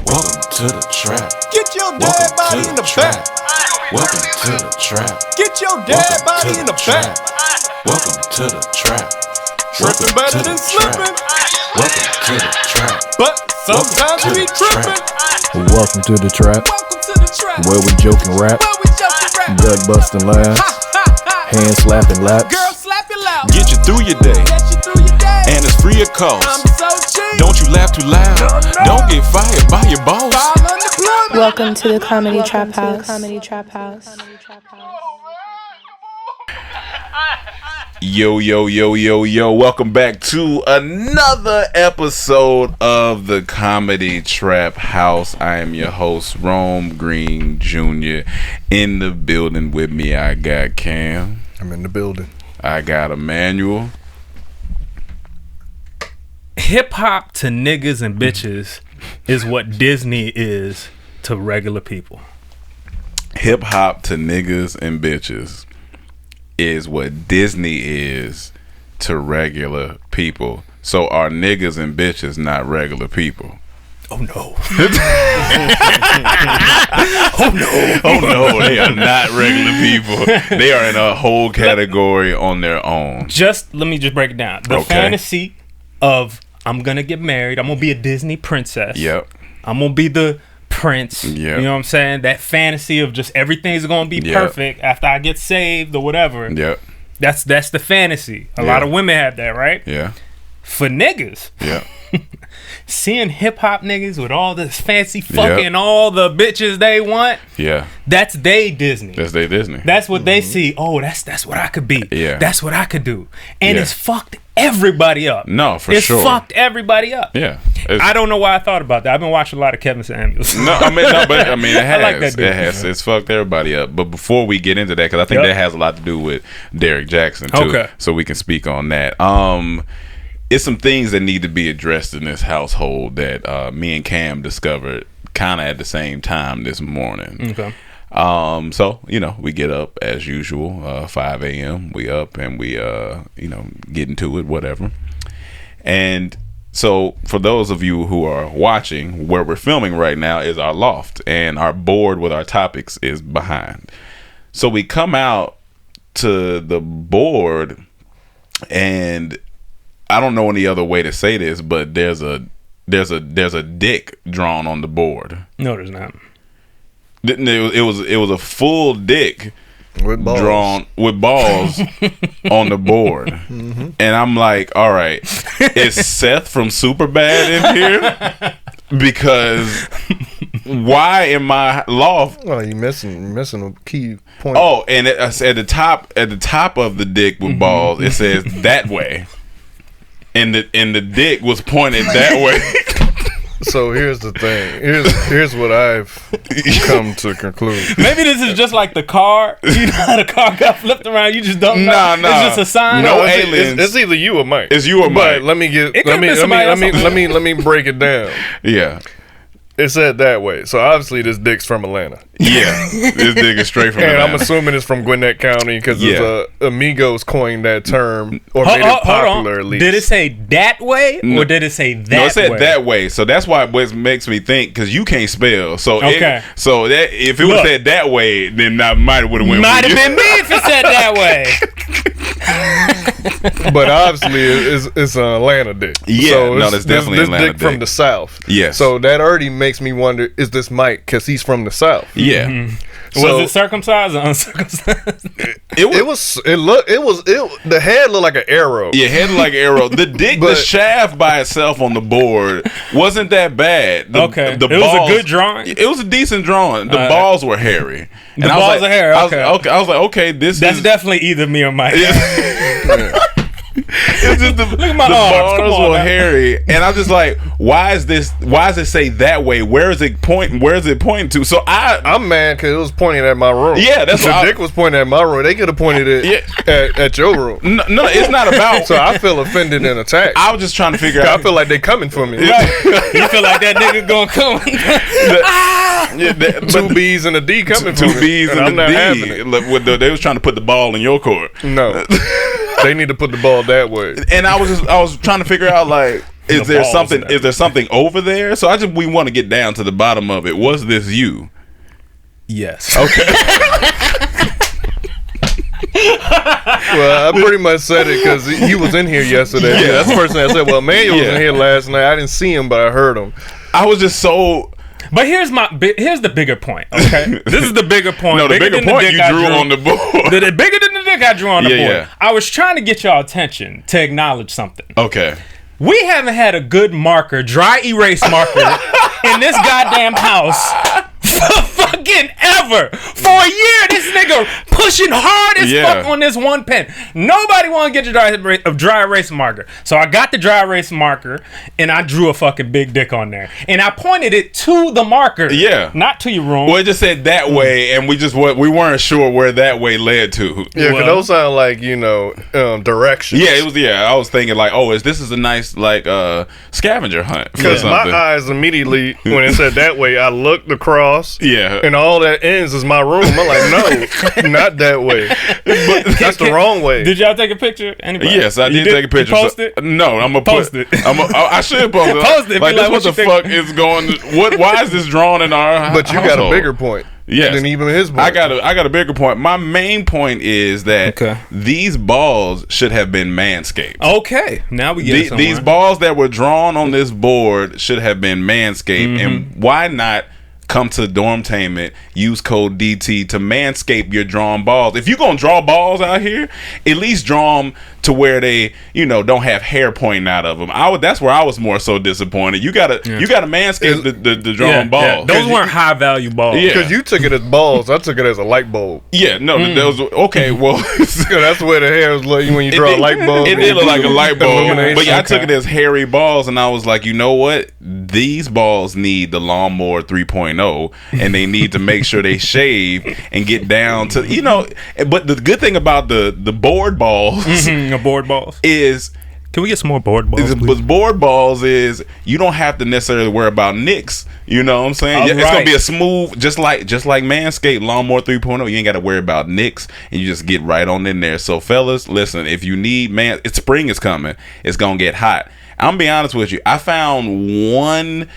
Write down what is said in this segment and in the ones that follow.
Welcome to the trap. Get your dead body in the back. Welcome to the trap. Get your dead body in the back. Welcome to the trap. Tripping better than slipping. Welcome to the trap. But sometimes we tripping. Welcome to the trap, Welcome to the trap. where we joke and rap, Where we joking rap. gut busting laughs, hand slapping laps. Girl, slap it loud. Get you through your day, Get you through your day. and it's free of cost. I'm so cheap. Don't you laugh too loud. Don't get fired by your boss. File unemployment. Welcome to the Comedy Trap House. Yo. Welcome back to another episode of the Comedy Trap House. I am your host, Rome Green Jr. In the building with me, I got Cam. I'm in the building. I got Emmanuel. Hip hop to niggas and bitches is what Disney is to regular people. Hip hop to niggas and bitches is what Disney is to regular people. So are niggas and bitches not regular people? Oh no. Oh no, they are not regular people. They are in a whole category on their own. Let me break it down. The fantasy of I'm gonna get married, I'm gonna be a Disney princess. Yep. I'm gonna be the prince. Yep. You know what I'm saying? That fantasy of just everything's gonna be Yep. perfect after I get saved or whatever. Yep. That's the fantasy. A Yeah. lot of women have that, right? Yeah. For niggas, Yeah. seeing hip hop niggas with all this fancy fucking all the bitches they want, Yeah. that's they Disney. That's their Disney. That's what they see. Oh, that's what I could be. Yeah. That's what I could do. And Yeah. it's fucked everybody up. No, for it's sure. It's fucked everybody up. Yeah. I don't know why I thought about that. I've been watching a lot of Kevin Samuels. But it has. I like that dude. It has. It's fucked everybody up. But before we get into that, because I think that has a lot to do with Derrick Jackson too. Okay. So we can speak on that. It's some things that need to be addressed in this household that me and Cam discovered kind of at the same time this morning. Okay. So, we get up as usual, 5 a.m. We up and we, get into it, whatever. And so for those of you who are watching, where we're filming right now is our loft, and our board with our topics is behind. So we come out to the board, and I don't know any other way to say this, but there's a dick drawn on the board. No, there's not. It was a full dick With balls. drawn with balls on the board. Mm-hmm. And I'm like, all right, is Seth from Superbad in here? Because why in my loft? Oh, you missing a key point. Oh, and at the top of the dick with balls, it says that way, and the dick was pointed that way. So here's the thing. Here's what I've come to conclude. Maybe this is just like the car. You know how the car got flipped around? You just don't know. Nah. It's just a sign. No, it's, aliens. it's either you or Mike. It's you or Mike. But let me break it down. Yeah. It said that way. So obviously this dick's from Atlanta. Yeah, this dick is straight from And Atlanta. I'm assuming it's from Gwinnett County because Amigos coined that term or Hold made it popular on. at least. Did it say that way or did it say that way? No, it said that way. So that's why it makes me think, because you can't spell. So Okay. that if it was said that way, then I might would have went. Might have been me if it said that way. But obviously it's an Atlanta dick. Yeah, so no, that's definitely this Atlanta dick from dick. the South. Yes. So that already makes me wonder: is this Mike because he's from the South? Yeah. Mm-hmm. So- Was it circumcised or uncircumcised? The head looked like an arrow. Yeah, head like an arrow. The dick, the But- shaft by itself on the board wasn't that bad. Okay. It was a good drawing? It was a decent drawing. The balls were hairy. The balls are hairy, okay. I was like, okay, this That's is definitely either me or Mike. It's just the at my the arms. Come balls on were now. hairy, and I'm just like, why does it say that way? Where is it pointing? Where is it pointing to? So I'm mad because it was pointing at my room. Yeah, that's the what dick was pointing at my room. They could have pointed it at your room. no, it's not about. So I feel offended and attacked. I was just trying to figure I out. feel like they coming for me. You feel like that nigga gonna come? Two B's and a D coming for me. Two B's and I'm a not having D. it. Like, they was trying to put the ball in your court. No. They need to put the ball that way. And I was trying to figure out, like, Is there something? Is there something over there? So we want to get down to the bottom of it. Was this you? Yes. Okay. Well, I pretty much said it because he was in here yesterday. Yeah, that's the first thing I said. Well, Manuel was in here last night. I didn't see him, but I heard him. I was just so. But here's the bigger point. Okay, this is the bigger point. No, the bigger point you drew on the board. Bigger than the dick I drew on the board. Yeah. I was trying to get y'all attention to acknowledge something. Okay. We haven't had a good marker, dry erase marker, in this goddamn house for fucking ever. For a year, this nigga pushing hard as fuck on this one pen. Nobody want to get a dry erase marker. So I got the dry erase marker, and I drew a fucking big dick on there. And I pointed it to the marker. Yeah. Not to your room. Well, it just said that way, and we weren't sure where that way led to. Yeah, because those sound like, directions. Yeah, it was. Yeah, I was thinking like, this is a nice scavenger hunt. Because my eyes immediately, when it said that way, I looked across. Yeah. And all that ends is my room. I'm like, no, not that way. But that's the wrong way. Did y'all take a picture? Anybody? Yes, I did take a picture. You post it? No, I'm gonna post it. I should post it. Post it. Like, this what the fuck is going? Why is this drawn in our? But you household? got a bigger point. Yes. Than even his point. I got a bigger point. My main point is that these balls should have been manscaped. Okay, now we get these balls that were drawn on this board should have been manscaped, and why not? Come to Dormtainment, use code DT to manscape your drawn balls. If you're gonna draw balls out here, at least draw them to where they, don't have hair pointing out of them. That's where I was more so disappointed. You gotta manscape the drawn balls. Yeah. Those weren't high value balls. Yeah, because you took it as balls. I took it as a light bulb. Yeah, no, those okay. Well, that's the way the hair was looking when you draw a light bulb. It did look like a light bulb, but I took it as hairy balls, and I was like, you know what? These balls need the lawnmower 3.0. And they need to make sure they shave and get down to but the good thing about the board balls is, can we get some more board balls? But board balls is you don't have to necessarily worry about nicks. You know what I'm saying? It's gonna be a smooth, just like Manscaped Lawnmower 3.0. You ain't got to worry about nicks, and you just get right on in there. So fellas, listen, if you need it's spring is coming. It's gonna get hot. I'm gonna be honest with you. I found one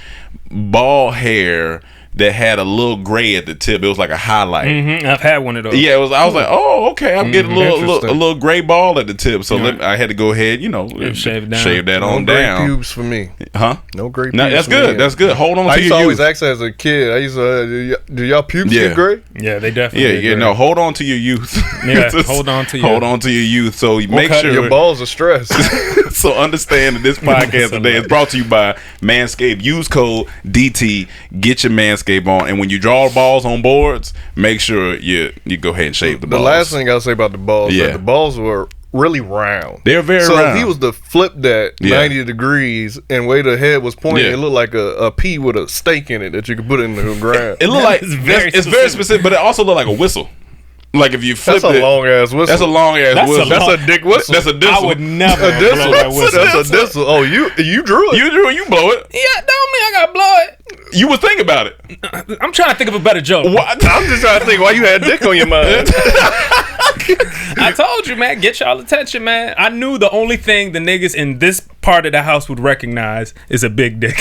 ball hair that had a little gray at the tip. It was like a highlight. I've had one of those. Yeah, I was like, oh, okay. I'm getting a little gray ball at the tip. So I had to go ahead, shave that on down. No gray pubes for me. Huh? No gray pubes. No, that's good. That's good. Hold on to your youth. I used to always ask as a kid. I used to, do y'all pubes get gray? Yeah, they definitely. Yeah. No, hold on to your youth. Hold on to your youth. So make sure your balls are stressed. So understand that this podcast today is brought to you by Manscaped. Use code DT. Get your Manscaped on, and when you draw balls on boards, make sure you go ahead and shave the balls. The last thing I'll say about the balls, is that the balls were really round. They're very round. So if he was to flip that 90 degrees and way the head was pointing, it looked like a pea with a stake in it that you could put in the ground. It looked like it's very specific, but it also looked like a whistle. Like if you flip that's a long ass whistle. That's a long ass whistle. That's a dick whistle. That's a distle. I would never blow that whistle. That's a distle. Oh, you drew it. You drew it. You blow it. Yeah, don't mean I gotta blow it. You would think about it. I'm trying to think of a better joke. What? I'm just trying to think why you had dick on your mind. I told you, man. Get y'all attention, man. I knew the only thing the niggas in this part of the house would recognize is a big dick.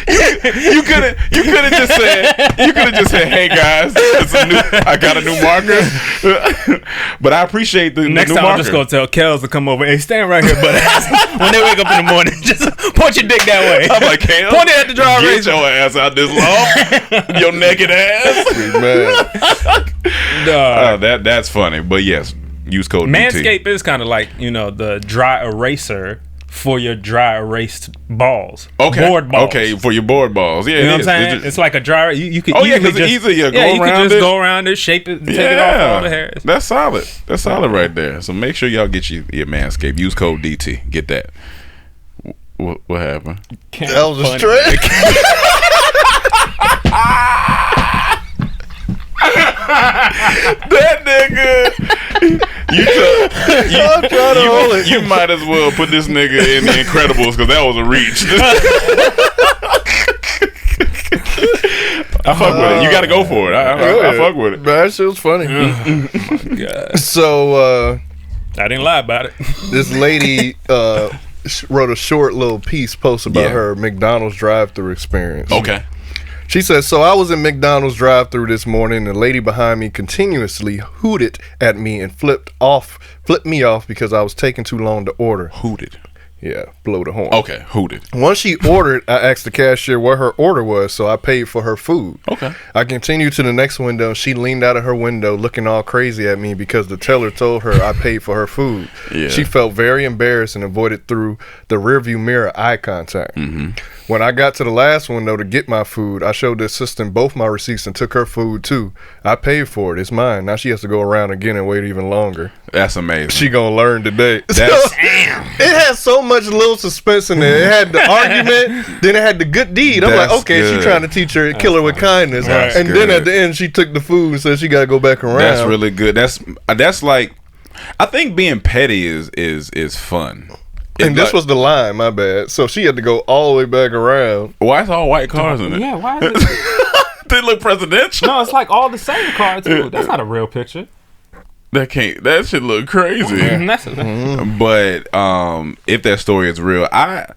You could have just said, hey guys, I got a new marker. But I appreciate the next new time marker. I'm just gonna tell Kels to come over. Hey, stand right here, buddy. When they wake up in the morning, just point your dick that way. I'm like, Kels, point it at the dry erase. Get your ass out this long, your naked ass. That's funny. But yes, use code Manscaped DT. is kind of like the dry eraser for your dry erased balls. Okay. Board balls. Okay, for your board balls. Yeah, you know what I'm saying? It's like a dry. You could. Because it's easy. You could just go around it, shape it, take it off all the hairs. That's solid. That's solid right there. So make sure y'all get your Manscaped. Use code DT. Get that. What happened? That was a stretch. That nigga. You might as well put this nigga in The Incredibles because that was a reach. I fuck with it. You got to go for it. I fuck with it. That shit was funny. Oh my God. So I didn't lie about it. This lady wrote a short little piece post about her McDonald's drive-through experience. Okay. She says, so I was in McDonald's drive-through this morning, and the lady behind me continuously hooted at me and flipped me off because I was taking too long to order. Hooted. Yeah, blow the horn. Okay, hooted. Once she ordered, I asked the cashier what her order was, so I paid for her food. Okay. I continued to the next window. She leaned out of her window looking all crazy at me because the teller told her I paid for her food. Yeah. She felt very embarrassed and avoided through the rearview mirror eye contact. Mm-hmm. When I got to the last window to get my food, I showed the assistant both my receipts and took her food too. I paid for it. It's mine. Now she has to go around again and wait even longer. That's amazing. She gonna learn today. That's It had so much little suspense in there. It had the argument, then it had the good deed. I'm like, That's okay, good. she trying to teach her, kill her with kindness. That's and then good. at the end, she took the food and said she got to go back around. That's really good. That's like, I think being petty is fun. And this was the line, my bad. So she had to go all the way back around. Why is all white cars in it? Yeah, why is it? They look presidential. No, it's like all the same car too. That's not a real picture. That should look crazy. But if that story is real, I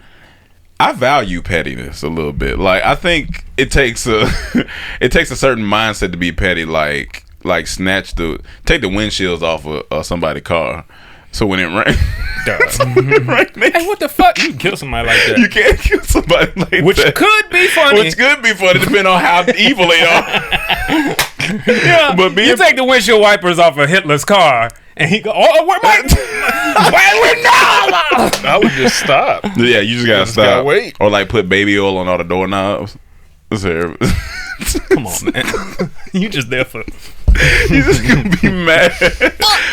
value pettiness a little bit. Like, I think it takes a certain mindset to be petty. Like take the windshields off of somebody's car. So when it rains, Hey, what the fuck? You can kill somebody like that. you can't kill somebody like that. Which could be funny. Which could be funny, depending on how evil they are. Yeah, But you take the windshield wipers off of Hitler's car, and he go, "Oh, where my I would just stop. Yeah, you just gotta stop. gotta wait. Or like put baby oil on all the doorknobs. Come on, man. You just there for. You just gonna be mad.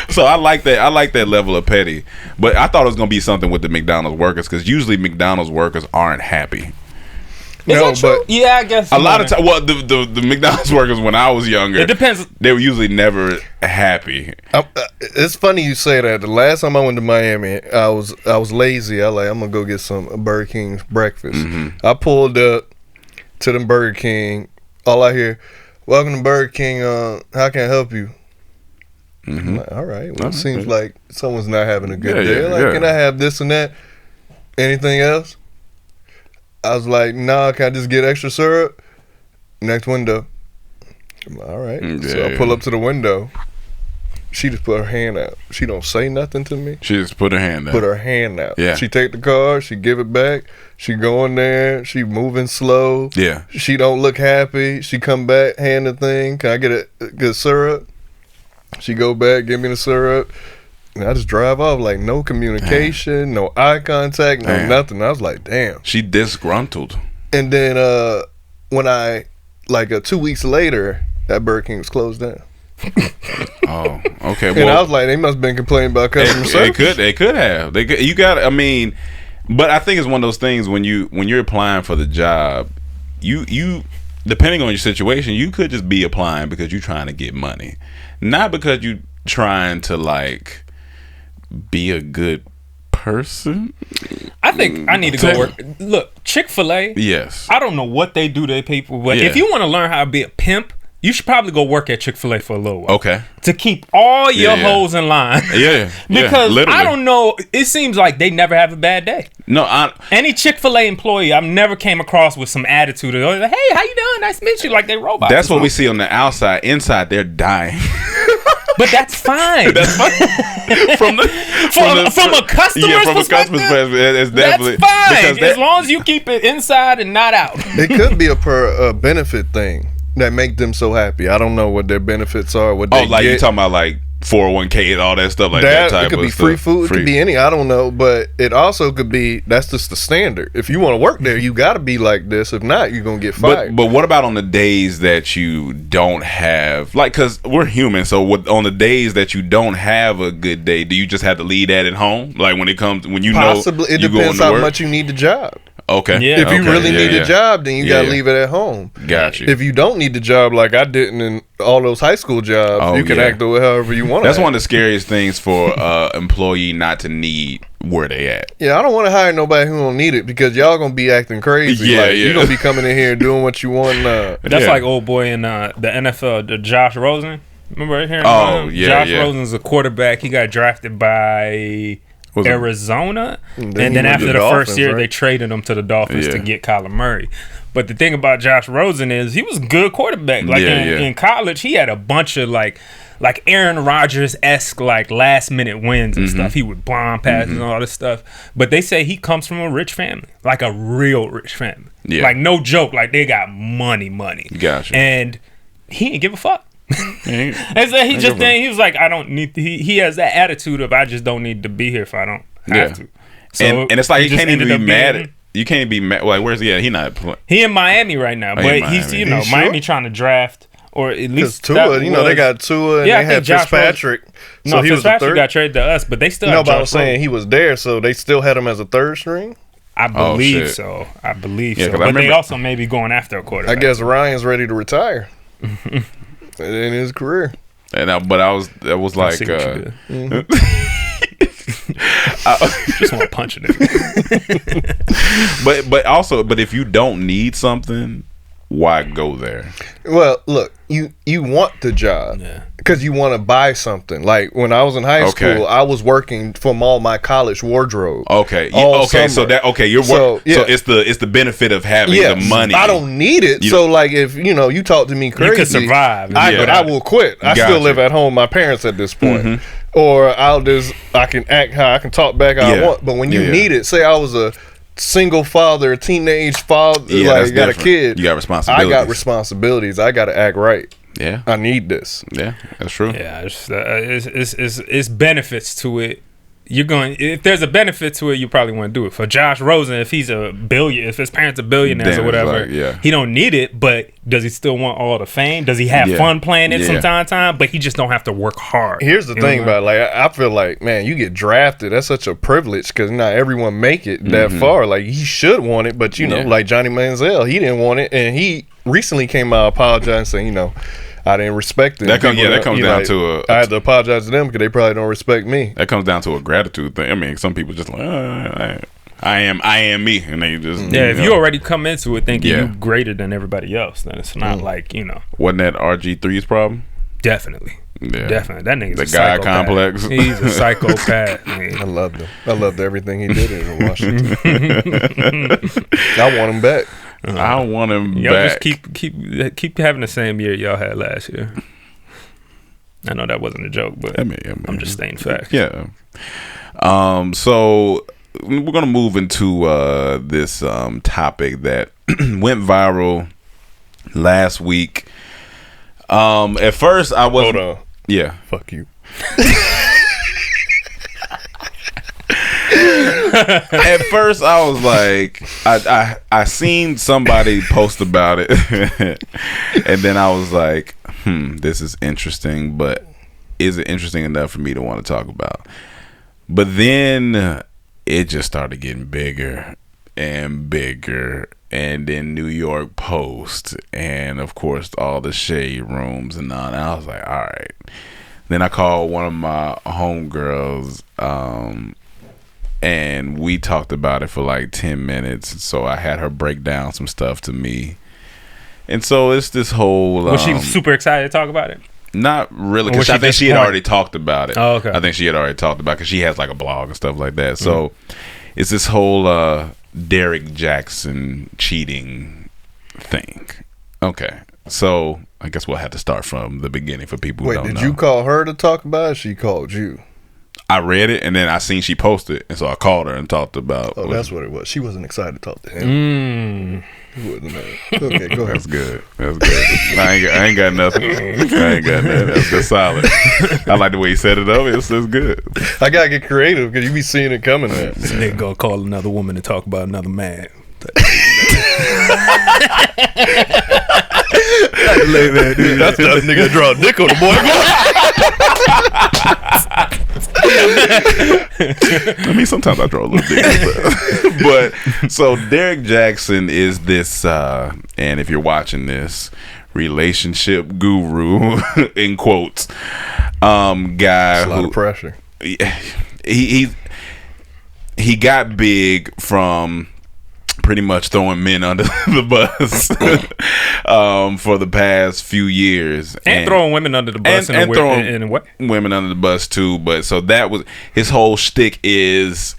So I like that. I like that level of petty. But I thought it was gonna be something with the McDonald's workers, because usually McDonald's workers aren't happy. No, but Yeah, I guess A lot of times, well, the McDonald's workers when I was younger, it depends. they were usually never happy. it's funny you say that. The last time I went to Miami, I was lazy. I'm gonna go get some Burger King's breakfast. Mm-hmm. I pulled up to the Burger King. All I hear, "Welcome to Burger King. How can I help you?" Mm-hmm. I'm like, all right. Well, it seems like someone's not having a good Yeah, day. yeah, Like, yeah. can I have this and that? Anything else? I was like, nah, can I just get extra syrup? Next window. I'm like, all right. So I pull up to the window. She just put her hand out. She don't say nothing to me. She just put her hand out. Put her hand out. Yeah. She take the card. She give it back. She go in there. She moving slow. Yeah. She don't look happy. She come back, hand the thing. Can I get a good syrup? She go back, give me the syrup. And I just drive off, like, no communication, no eye contact, no nothing. I was like, damn. She disgruntled. And then when I, 2 weeks later, that Burger King was closed down. Oh, okay. And I was like, they must have been complaining about customer service. They could have. You got. I mean, but I think it's one of those things when you're applying for the job, you depending on your situation, you could just be applying because you're trying to get money, not because you trying to like be a good person. I think I need to go work. Look, Chick-fil-A. Yes. I don't know what they do to their people, but Yeah. if you want to learn how to be a pimp, you should probably go work at Chick-fil-A for a little while. Okay. To keep all your Yeah. hoes in line. Yeah. Because literally. I don't know, it seems like they never have a bad day. No, Any Chick-fil-A employee I've never came across with some attitude of, hey, how you doing? Nice to meet you, like they robots. that's what we see on the outside. Inside, they're dying. But that's fine. That's fine. From a customer's perspective, it's definitely that's fine. because As long as you keep it inside and not out. It could be a benefit thing that make them so happy. I don't know what their benefits are. What they like get. you talking about like 401k and all that stuff like that type it could of be stuff. free food. It could be any. I don't know, but it also could be that's just the standard. If you want to work there, you got to be like this. If not, you're gonna get fired. But what about on the days that you don't have, like, because we're human, so on the days that you don't have a good day, do you just have to leave that at home? Like when you Possibly, know it you depends going to how work? much you need the job. Okay. Yeah. If you really need a job, then you gotta leave it at home. Got you. If you don't need the job, like I didn't in all those high school jobs, you can act however you want. That's one of the scariest things for employee not to need where they at. Yeah, I don't want to hire nobody who don't need it because y'all gonna be acting crazy. Yeah, You're gonna be coming in here doing what you want. That's like old boy in the NFL, Josh Rosen. Remember here? Oh, yeah, Josh yeah. Rosen's a quarterback. He got drafted by Arizona, and then he went after to the Dolphins, first year, right? they traded him to the Dolphins to get Kyler Murray. But the thing about Josh Rosen is he was a good quarterback. Like in college, he had a bunch of like Aaron Rodgers-esque like last minute wins and stuff. He would bomb passes and all this stuff. But they say he comes from a rich family, like a real rich family. Yeah. Like no joke, like they got money. Gotcha. And he didn't give a fuck. He was like, I don't need to, he has that attitude of I just don't need to be here if I don't have to. So and it's like you can't even be mad. You can't be mad. Like where's he at? He not playing. He in Miami right now, but he's Miami trying to draft. Or at least Tua, they got Tua and they had Fitzpatrick. So he Fitzpatrick got traded to us, but they still. No, but I was saying he was there, so they still had him as a third string. I believe so. But they also may be going after a quarterback. I guess Ryan's ready to retire in his career. And I was like, just want to punch it. But if you don't need something, why go there? Well, look, you want the job because you want to buy something. Like when I was in high school, I was working from all my college wardrobe. Okay, summer. So you're working. So it's the benefit of having the money. I don't need it. So like if you talk to me crazy, you can survive. I will quit. I still live at home with my parents at this point. Or I can act how I can talk back how I want. But when you need it, say I was a single father, teenage father, got a kid. You got responsibilities. I got responsibilities. I got to act right. Yeah, I need this. Yeah, that's true. Yeah, it's benefits to it. If there's a benefit to it, you probably want to do it. For Josh Rosen, if he's if his parents are billionaires or whatever, he don't need it. But does he still want all the fame? Does he have fun playing it from time to time? But he just don't have to work hard. Here's the thing about I feel like, man, you get drafted. That's such a privilege because not everyone make it that far. Like he should want it, but like Johnny Manziel, he didn't want it, and he recently came out apologizing, saying, I didn't respect it. That comes down to I had to apologize to them because they probably don't respect me. That comes down to a gratitude thing. I mean, some people just like, I am me, and they just if you already come into it thinking you're greater than everybody else, then it's not like Wasn't that RG3's problem? Definitely. Yeah. Definitely. That nigga's the a guy psychopath. Complex. He's a psychopath. Man. I loved him. I loved everything he did in Washington. I want him back. I want him y'all back. Just keep having the same year y'all had last year. I know that wasn't a joke, but I'm just stating facts. Yeah. So we're gonna move into this topic that went viral last week. At first I was. Hold on. Yeah. Fuck you. At first I was like, I seen somebody post about it, and then I was like, this is interesting, but is it interesting enough for me to want to talk about? But then it just started getting bigger and bigger, and then New York Post, and of course all the shade rooms and all. And I was like, all right. Then I called one of my homegirls, and we talked about it for like 10 minutes. So I had her break down some stuff to me. And so it's this whole... Was she super excited to talk about it? Not really, because I think she had already talked about it. Oh, okay. I think she had already talked about it because she has like a blog and stuff like that. So it's this whole Derrick Jackson cheating thing. Okay. So I guess we'll have to start from the beginning for people who don't know. Wait, did you call her to talk about it? She called you. I read it, and then I seen she posted, and so I called her and talked about... Oh, that's what it was. She wasn't excited to talk to him. He wasn't mad. Okay, go ahead. That's good. I ain't got nothing. That's good, solid. I like the way you set it up. It's good. I gotta get creative because you be seeing it coming. This nigga gonna call another woman to talk about another man. That's the nigga that draw a dick on the boy. I mean, sometimes I draw a little dick, but so Derrick Jackson is this, and if you're watching this, relationship guru in quotes, guy a lot of pressure. He got big from pretty much throwing men under the bus for the past few years, and throwing women under the bus, and throwing women under the bus too. But so that was his whole shtick is,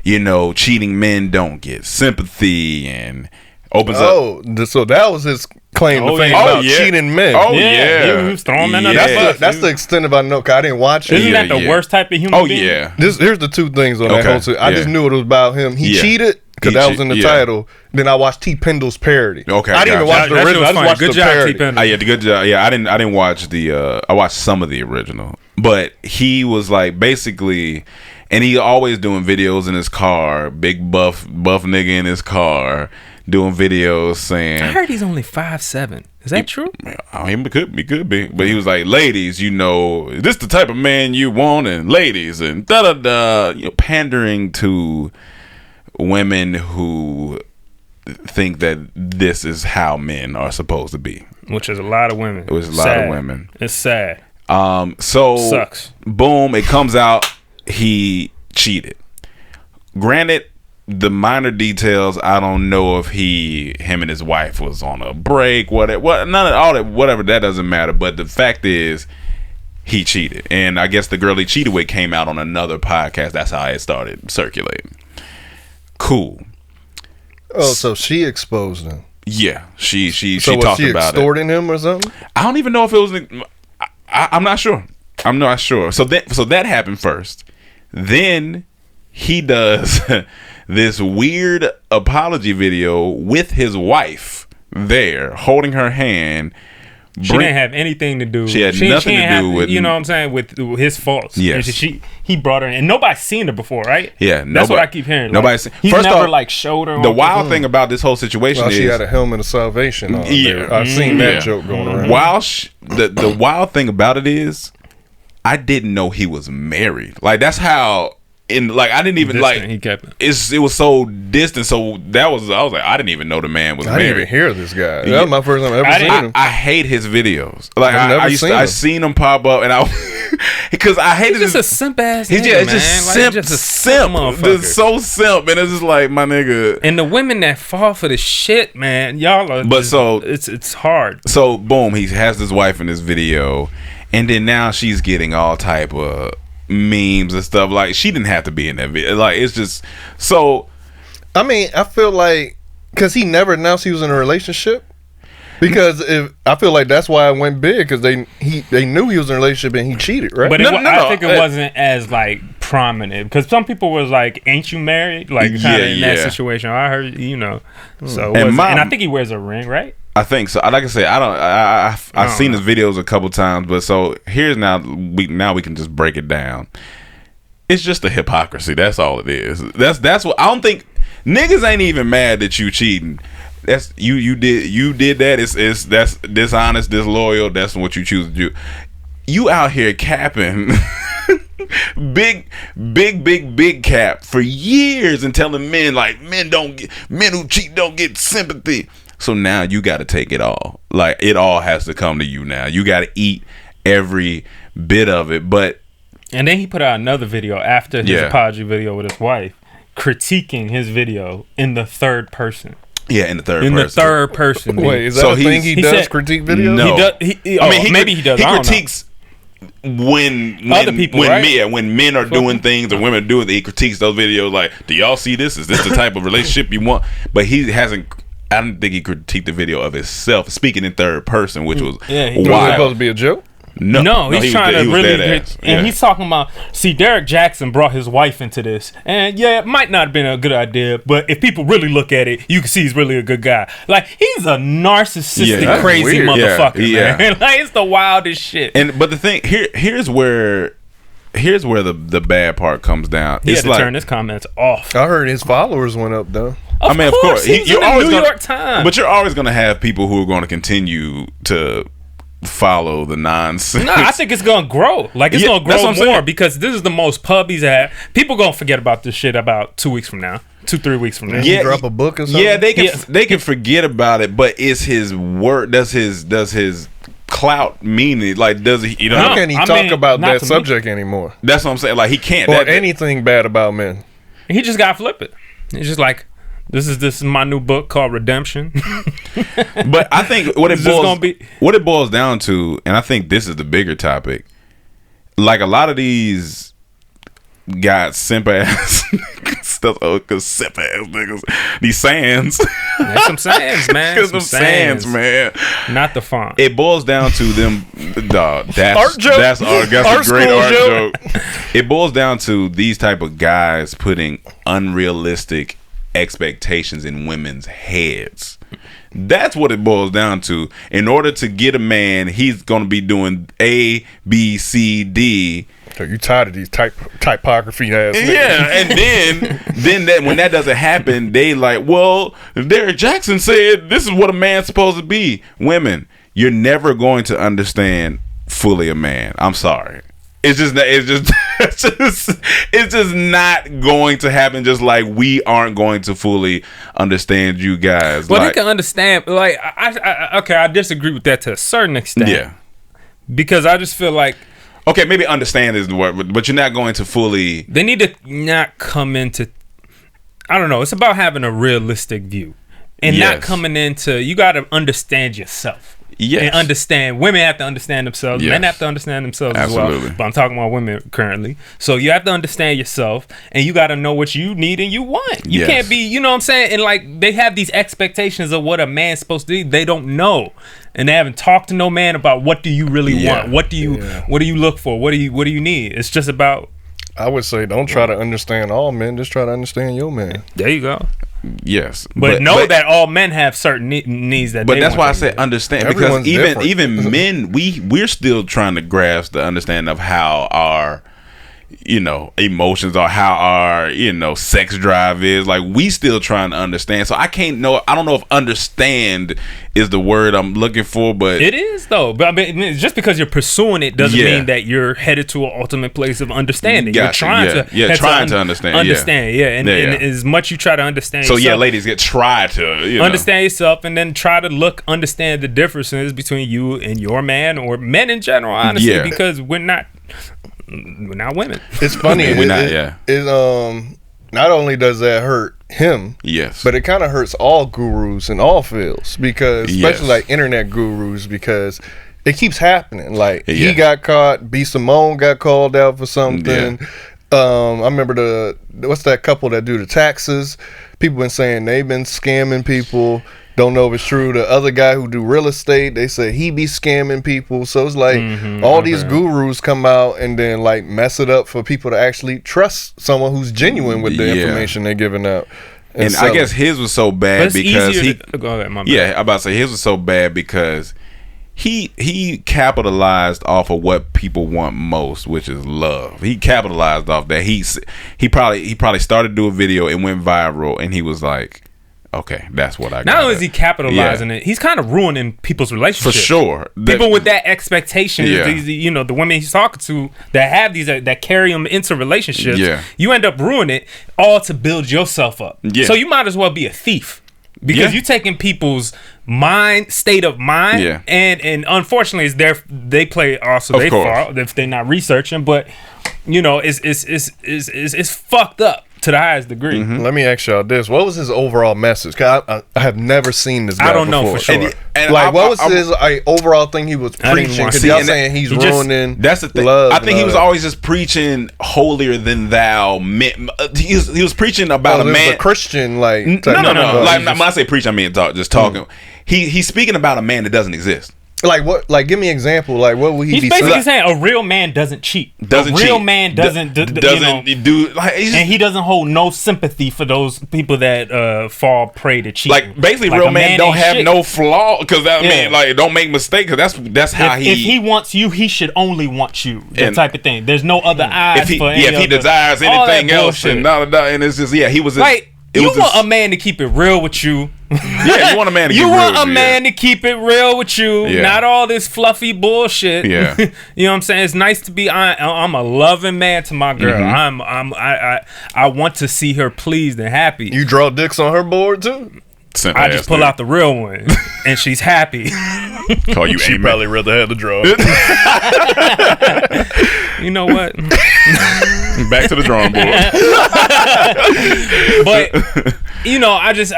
cheating men don't get sympathy and opens up. Oh, so that was his claim to fame about cheating men. Oh yeah, he was throwing men under the bus. That's the extent of I know. Cause I didn't watch it. Isn't that the worst type of human being? Yeah. Here's the two things on that whole thing. I just knew it was about him. He cheated because that was in the title. Then I watched T. Pendle's parody. Okay, I didn't even watch the original. I just watched good the job, parody. T. Pendle. Yeah, good job. Yeah, I didn't watch the. I watched some of the original, but he was like basically, and he always doing videos in his car. Big buff nigga in his car. Doing videos saying, I heard he's only 5'7". Is that true? He could be. But he was like, ladies, this the type of man you want, and ladies, and pandering to women who think that this is how men are supposed to be. Which is a lot of women. It was a lot of women. It's sad. So sucks. Boom, it comes out he cheated. Granted, the minor details, I don't know if him and his wife was on a break, none of all that, whatever, that doesn't matter. But the fact is, he cheated, and I guess the girl he cheated with came out on another podcast. That's how it started circulating. Cool. Oh, so she exposed him. Yeah, she so talked was she about extorting him or something? I don't even know if it was. I'm not sure. I'm not sure. So that happened first. Then he does this weird apology video with his wife there, holding her hand. She didn't have anything to do. She had nothing to do with, you know what I'm saying, with his faults. Yes. He brought her in, and nobody's seen her before, right? Yeah, that's what I keep hearing. Nobody's seen. He's first never off, showed her. The wild thing about this whole situation is she had a helmet of salvation on. Yeah, I've seen that joke going around. The wild thing about it is, I didn't know he was married. Like that's how. I didn't even distant, he kept it. It was so distant. So I was like, I didn't even know the man was married. I didn't even hear this guy. That was my first time ever seen him. I hate his videos. Like I seen him pop up, and because I hated he's just a simp ass. He's nigga, just simp. It's so simp, and it's just like my nigga. And the women that fall for the shit, man, y'all are. But it's hard. So boom, he has his wife in this video, and then now she's getting all type of memes and stuff. Like she didn't have to be in that video. Like it's just so. I mean, I feel like because he never announced he was in a relationship. Because I feel like that's why it went big, because they knew he was in a relationship and he cheated, right? But I think it wasn't as like prominent, because some people was like, "Ain't you married?" Like kind of in that situation. I heard, So and I think he wears a ring, right? I think so. Like I said, I've seen his videos a couple times, but so here's we can just break it down. It's just a hypocrisy. That's all it is. That's what I don't think. Niggas ain't even mad that you cheating. That's you did that. It's that's dishonest, disloyal. That's what you choose to do. You out here capping, big cap for years and telling men like men who cheat don't get sympathy. So now you got to take it all. Like it all has to come to you now. You got to eat every bit of it. And then he put out another video after his apology video with his wife, critiquing his video in the third person. Yeah, in the third person. Wait, is that a thing he does? Said, critique videos? No, maybe he does. He critiques when other people, right? when men are doing things or women are doing. He critiques those videos. Like, do y'all see this? Is this the type of relationship you want? But he hasn't. I don't think he critiqued the video of himself speaking in third person, which was wild. Was it supposed to be a joke? No, he's trying to really and he's talking about, see, Derrick Jackson brought his wife into this, and it might not have been a good idea, but if people really look at it, you can see he's really a good guy. Like, he's a narcissistic, crazy motherfucker, man. Like, it's the wildest shit. But the thing here's where the bad part comes down. He had to turn his comments off. I heard his followers went up though. Of course. You're always New York Times. But you're always going to have people who are going to continue to follow the nonsense. No, I think it's gonna grow. Like it's gonna grow more, because this is the most pub he's had. People gonna forget about this shit about 2 weeks from now, 2-3 weeks from now. Yeah, drop a book or something. Yeah, they can forget about it, but is his word? Does his clout mean it? Like, does he? How can he talk about that subject anymore? That's what I'm saying. Like, he can't. Or anything bad about men. He just gotta flip it. It's just like, This is my new book called Redemption. But I think what it boils down to, and I think this is the bigger topic. Like a lot of these guys, simp ass stuff, simp ass niggas, these sands. There's some sands, man. Some sands, man. Not the font. It boils down to them. Dog, that's art joke. That's a great school art joke. joke. It boils down to these type of guys putting unrealistic expectations in women's heads. That's what it boils down to. In order to get a man, he's gonna be doing A, B, C, D. So you tired of these typography ass niggas. Yeah, and then that when that doesn't happen, they like, well, Derrick Jackson said this is what a man's supposed to be. Women, you're never going to understand fully a man. I'm sorry. It's just not going to happen. Just like we aren't going to fully understand you guys. Well, they can understand. Like, I disagree with that to a certain extent. Yeah, because I just feel like, okay, maybe understand is the word, but you're not going to fully. They need to not come into. I don't know. It's about having a realistic view and not coming into. You got to understand yourself. Yes. And understand. Women have to understand themselves. Yes. Men have to understand themselves as well. But I'm talking about women currently. So you have to understand yourself, and you got to know what you need and you want. You can't be, you know what I'm saying? And like, they have these expectations of what a man's supposed to be. They don't know, and they haven't talked to no man about what do you really want. What do you look for? What do you need? It's just about. I would say don't try to understand all men. Just try to understand your man. There you go. Yes, but know that all men have certain needs that. But that's why I say understand, because even men, we're still trying to grasp the understanding of how our emotions or how our sex drive is. Like, we still trying to understand. So I don't know if understand is the word I'm looking for, but it is though. But I mean, just because you're pursuing it doesn't mean that you're headed to an ultimate place of understanding. You're trying to understand. And as much you try to understand yourself, ladies, try to understand yourself, and then try to understand the differences between you and your man, or men in general, honestly, because we're not women. It's funny. Not only does that hurt him, but it kind of hurts all gurus in all fields, because especially like internet gurus, because it keeps happening. Like he got caught, B. Simone got called out for something. I remember what's that couple that do the taxes? People been saying they've been scamming people. Don't know if it's true. The other guy who do real estate, they say he be scamming people. So it's like all these gurus come out and then like mess it up for people to actually trust someone who's genuine with the information they're giving out. And I guess his was so bad because go ahead, my bad. Yeah, I'm about to say his was so bad because he capitalized off of what people want most, which is love. He capitalized off that. He probably started to do a video, it went viral, and he was like, okay, that's what I got. Not only is he capitalizing it, he's kind of ruining people's relationships. For sure. People with that expectation, the women he's talking to that have these, that carry him into relationships, you end up ruining it all to build yourself up. So you might as well be a thief, because you're taking people's state of mind, and unfortunately, they play also they fall if they're not researching, but it's fucked up to the highest degree. Let me ask y'all this: what was his overall message? Cause I have never seen this guy. I don't know for sure. And what was his overall thing he was preaching? Because y'all saying he's ruining. That's the thing. Love, I think he was always just preaching holier than thou. He was preaching about a man, a Christian like. No. Like when I say preach, I mean just talking. He's speaking about a man that doesn't exist. Like what? Like give me an example. Like what would he be? He's basically saying a real man doesn't cheat. A real man doesn't do. Like, and he doesn't hold no sympathy for those people that fall prey to cheating. Like basically, like real man don't have no flaw, because that mean like don't make mistakes. Because that's how he. If he wants you, he should only want you. That type of thing. There's no other eyes for any if he desires anything else, and it's just he was like. You want a man to keep it real with you. Yeah, you want a man to keep it real. You want a man to keep it real with you. Yeah. Not all this fluffy bullshit. Yeah. You know what I'm saying? It's nice to be I'm a loving man to my girl. I want to see her pleased and happy. You draw dicks on her board too? I just pull out the real one and she's happy. Call you She'd probably rather have the draw. You know what? Back to the drawing board. But you know, I just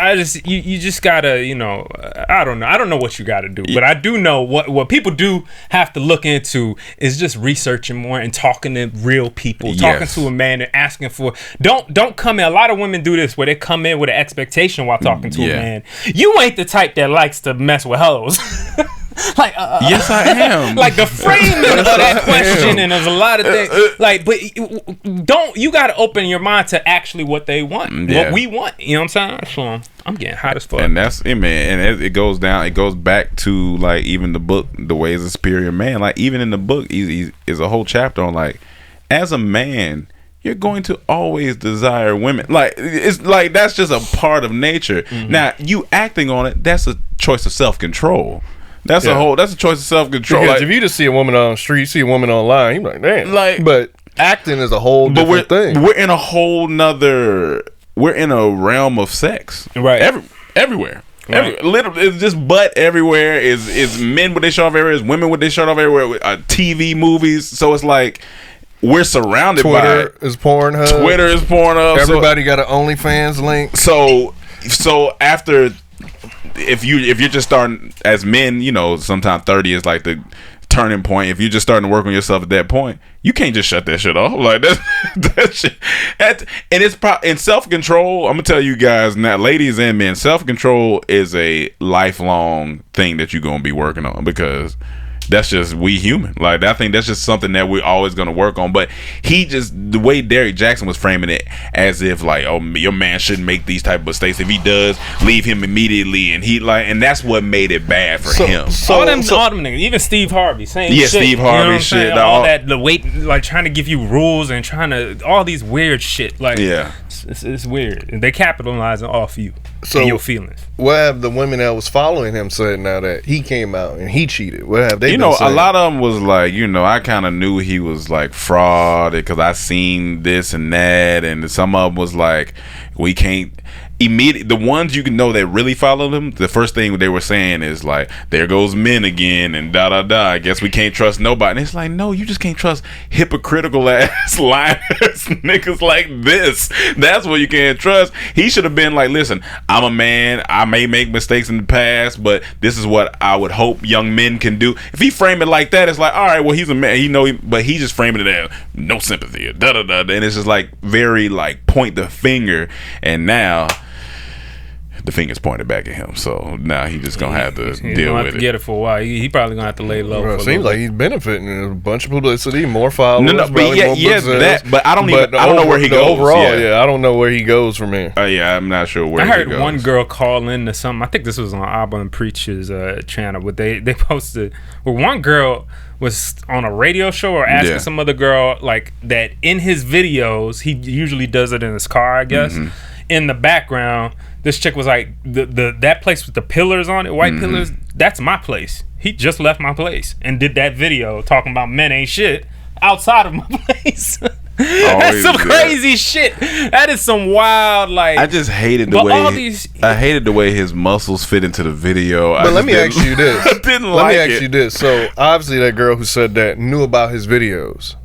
you just gotta, you know, I don't know what you gotta do, but I do know what people do have to look into is just researching more and talking to real people, talking to a man and asking for. Don't come in. A lot of women do this where they come in with an expectation while talking to a man. You ain't the type that likes to mess with hoes. Like yes, I am. Like the framing of that question, and there's a lot of things. Like, but you got to open your mind to actually what they want, what we want. You know what I'm saying? So I'm getting hot as fuck. And that's it, man. And it goes down. It goes back to like even the book, The Ways of Superior Man. Like even in the book, is a whole chapter on like, as a man, you're going to always desire women. Like it's like that's just a part of nature. Now you acting on it, that's a choice of self-control. That's a choice of self-control. Because like, if you just see a woman on the street, see a woman online, you're like, damn. Like, but acting is a whole different thing. We're in a whole nother. We're in a realm of sex, right? Everywhere. Right. Literally, it's just butt everywhere. Is men with their shirt off everywhere? Is women with their shirt off everywhere? TV, movies. So it's like we're surrounded by Twitter is Pornhub. Twitter is Pornhub. Everybody got an OnlyFans link. So after. If you're just starting as men, you know, sometimes 30 is like the turning point. If you're just starting to work on yourself at that point, you can't just shut that shit off. Like that shit. And it's in self-control. I'm gonna tell you guys now, ladies and men, self-control is a lifelong thing that you're gonna be working on because that's just we human. Like I think that's just something that we're always gonna work on. But the way Derrick Jackson was framing it as if like, oh, your man shouldn't make these type of mistakes. If he does, leave him immediately. And that's what made it bad for him. All them niggas, even Steve Harvey, same shit. Steve Harvey, you know shit. All that, the weight, like trying to give you rules and trying to all these weird shit. Like it's weird. They capitalizing off you and your feelings. What have the women that was following him said now that he came out and he cheated? What have they? A lot of them was like, I kind of knew he was like fraud because I seen this and that, and some of them was like, we can't. The ones you can know that really followed him, the first thing they were saying is like, there goes men again and da da da. I guess we can't trust nobody. And it's like, no, you just can't trust hypocritical ass liars niggas like this. That's what you can't trust. He should have been like, listen, I'm a man. I may make mistakes in the past, but this is what I would hope young men can do. If he frame it like that, it's like, all right, well, he's a man. But he just framing it as no sympathy. Da da da. And it's just like very like point the finger, and now the finger's pointed back at him, so now he just gonna have to deal with it. Get it for a while. He probably gonna have to lay low. It seems like he's benefiting. A bunch of publicity, more followers. But I don't know where he goes. Overall, I don't know where he goes from here. I'm not sure where. I heard one girl call in to something. I think this was on Abba and Preach's channel, but they posted where one girl was on a radio show or asking some other girl like that in his videos. He usually does it in his car, I guess. Mm-hmm. In the background, this chick was like, that place with the pillars on it, white pillars, that's my place. He just left my place and did that video talking about men ain't shit outside of my place. That's some crazy shit. That is some wild, like. I just hated the way I hated the way his muscles fit into the video. But let me ask you this. I didn't like it. Let me ask you this. So obviously that girl who said that knew about his videos.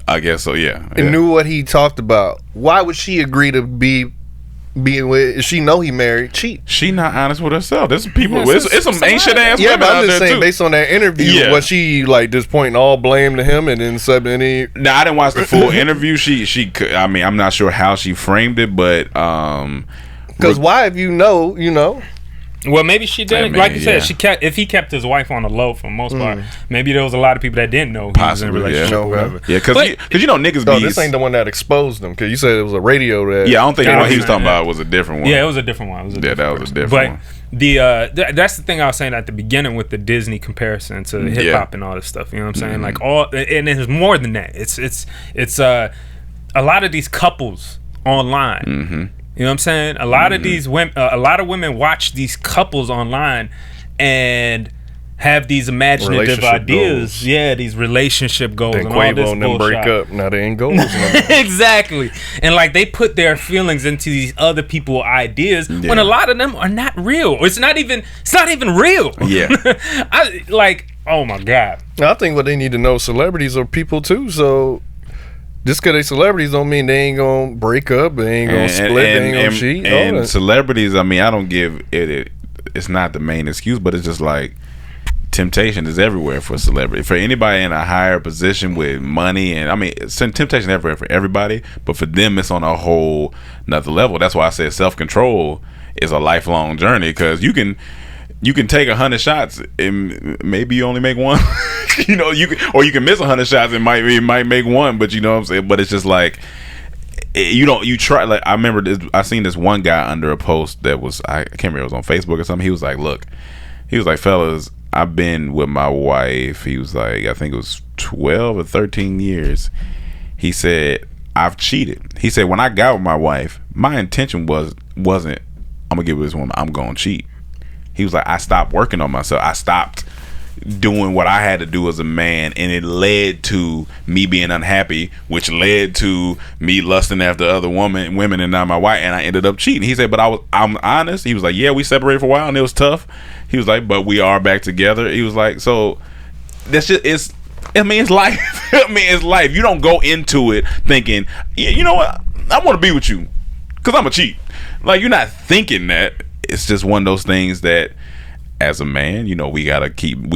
I guess so. Yeah. And knew what he talked about. Why would she agree to being with? If she know he married, cheat. She not honest with herself. There's people. It's some ancient ass. Yeah, but I'm just saying, based on that interview, was she like just pointing all blame to him and then said any? No, I didn't watch the full interview. She could. I mean, I'm not sure how she framed it, but because why? If you know. Well, maybe she didn't. Like you said, if he kept his wife on the low for the most part, maybe there was a lot of people that didn't know he was in a relationship or whatever. Yeah, because niggas be. This ain't the one that exposed them. Because you said it was a radio that. Yeah, I don't think what he was talking about was a different one. Yeah, it was a different one. That was a different one. But that's the thing I was saying at the beginning with the Disney comparison to hip hop and all this stuff. You know what I'm saying? Like and it's more than that. It's a lot of these couples online. Mm-hmm. You know what I'm saying? A lot of these women, a lot of women watch these couples online and have these imaginative ideas. Goals. Yeah, these relationship goals then and all this and them break up. Now they ain't goals. Exactly. And like they put their feelings into these other people's ideas when a lot of them are not real. It's not even real. Yeah. Oh my God. I think what they need to know, celebrities are people too. So just because they celebrities don't mean they ain't gonna break up, they ain't gonna split, they ain't gonna cheat. And celebrities, I mean, I don't give it. It's not the main excuse, but it's just like temptation is everywhere for a celebrity. For anybody in a higher position with money, and I mean, temptation everywhere for everybody, but for them, it's on a whole another level. That's why I said self-control is a lifelong journey, because you can take 100 shots and maybe you only make one. You know, you can miss 100 shots and might make one, but you know what I'm saying. But it's just like you try. Like I remember this, I seen this one guy under a post that was, I can't remember, it was on Facebook or something. He was like, look, fellas, I've been with my wife. He was like, I think it was 12 or 13 years. He said, I've cheated. He said, when I got with my wife, my intention wasn't I'm gonna get with this woman, I'm gonna cheat. He was like, I stopped working on myself. I stopped doing what I had to do as a man, and it led to me being unhappy, which led to me lusting after other women and not my wife, and I ended up cheating. He said, but I'm honest. He was like, yeah, we separated for a while and it was tough. He was like, but we are back together. He was like, so that's just, it's life. I mean, it's life. You don't go into it thinking, yeah, you know what, I want to be with you because I'm a cheat. Like, you're not thinking that. It's just one of those things that, as a man, you know, we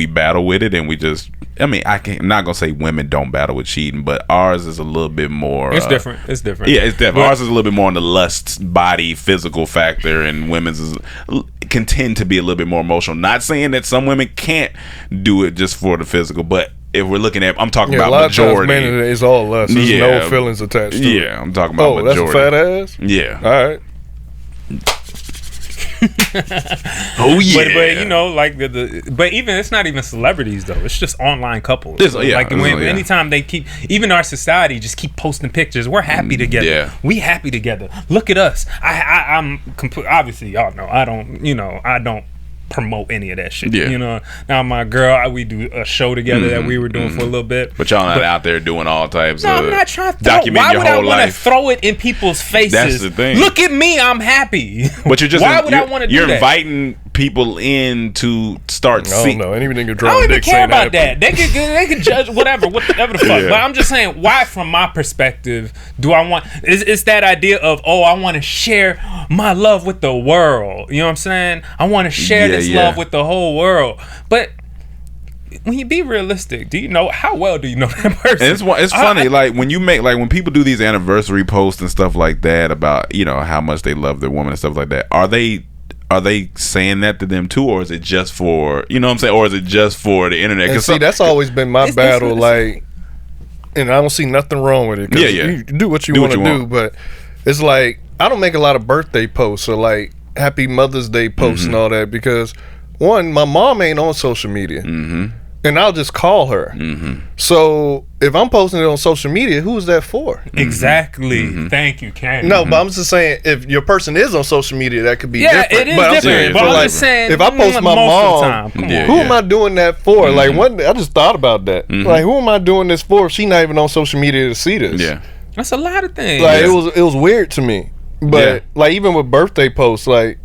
battle with it, and we just, I mean, I'm not gonna say women don't battle with cheating, but ours is a little bit more. It's different. Yeah, it's different. But ours is a little bit more on the lust, body, physical factor, and women's can tend to be a little bit more emotional. Not saying that some women can't do it just for the physical, but if we're looking at, I'm talking about majority. Man, it's all lust. There's no feelings attached to it. Yeah, I'm talking about majority. That's a fat ass? Yeah. All right. Oh yeah, but you know, like but even it's not even celebrities though. It's just online couples. Anytime they keep, even our society just keep posting pictures. We're happy together. Yeah. We happy together. Look at us. I'm obviously y'all know I don't promote any of that shit. Yeah. You know, now my girl, we do a show together that we were doing for a little bit. But y'all not out there doing all types of. I'm not trying to document your whole life. Why would I want to throw it in people's faces? That's the thing. Look at me, I'm happy. But you're just. Why would I want to do that? You're inviting people in to start seeing. I don't know. Anything can I don't even care about that. They can judge whatever the fuck. Yeah. But I'm just saying, why, from my perspective, do I want? It's that idea of, I want to share my love with the world. You know what I'm saying? I want to share this love with the whole world. But when you be realistic, do you know how well do you know that person? And it's funny, like when people do these anniversary posts and stuff like that about, you know, how much they love their woman and stuff like that. Are they saying that to them too, or is it just for, you know what I'm saying, or is it just for the internet? And see, that's always been my battle, like, and I don't see nothing wrong with it. You do what you want to do, but it's like, I don't make a lot of birthday posts or like happy Mother's Day posts and all that, because one, my mom ain't on social media. And I'll just call her. So if I'm posting it on social media, who's that for? Exactly. Thank you, Ken. No, but I'm just saying, if your person is on social media, that could be different. It is different. But I'm just saying, if I post my mom, who am I doing that for? Like, one day, I just thought about that. Like, who am I doing this for if she's not even on social media to see this? Yeah, that's a lot of things. Like, it was weird to me. But like, even with birthday posts, like,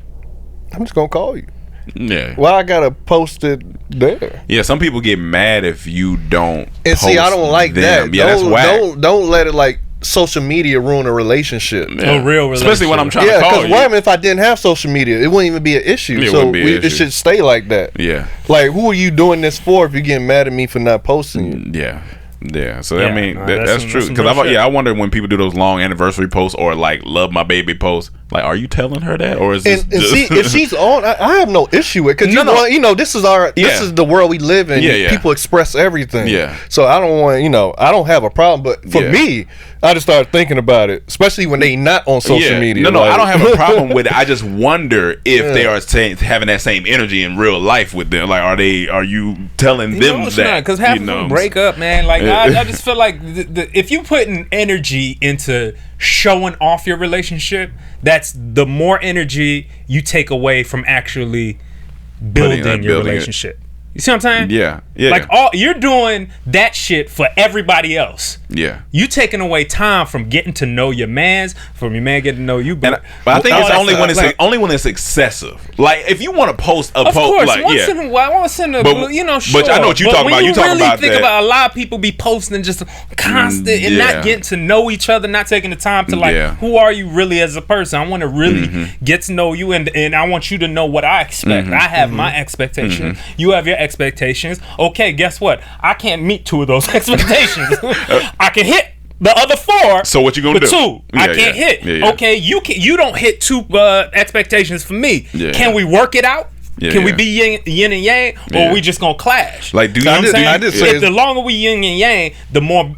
I'm just gonna call you. Yeah. Why I gotta post it there? Yeah, some people get mad if you don't. And see, I don't like that. Yeah, that's whack. Don't let it, like, social media ruin a relationship. Yeah. A real relationship. Especially when I'm trying to call you. Yeah, because if I didn't have social media, it wouldn't even be an issue. It should stay like that. Yeah. Like, who are you doing this for if you're getting mad at me for not posting you? Yeah. Yeah, so I mean, that's true. Because I wonder when people do those long anniversary posts or like love my baby posts. Like, are you telling her that, or is this? And see, if she's on, I have no issue with it, because you know, this is the world we live in. People express everything. Yeah. So I don't want, I don't have a problem. But for me, I just started thinking about it, especially when they not on social media. No, I don't have a problem with it. I just wonder if they are having that same energy in real life with them. Like, are you telling them that? Because half of them break up, man. Like, I just feel like if you putting energy into showing off your relationship, that's the more energy you take away from actually building your relationship. You see what I'm saying? Yeah. Like you're doing that shit for everybody else. Yeah. You taking away time from getting to know your mans, from your man getting to know you. But I think it's only when it's excessive. Like if you want to post a post, course, like once in a while, once in a sure. But I know what you're talking about. You talking about think about a lot of people be posting just constant and not getting to know each other, not taking the time to who are you really as a person? I want to really get to know you, and I want you to know what I expect. I have my expectations. You have your expectations. Okay, guess what? I can't meet 2 of those expectations. I can hit the other 4. So what you gonna do? 2 I can't hit. Yeah. Okay, you don't hit 2 expectations for me. Yeah. Can we work it out? Yeah, Can we be yin and yang, or we just gonna clash? Like, do you know what I'm saying? I just say if the longer we yin and yang, the more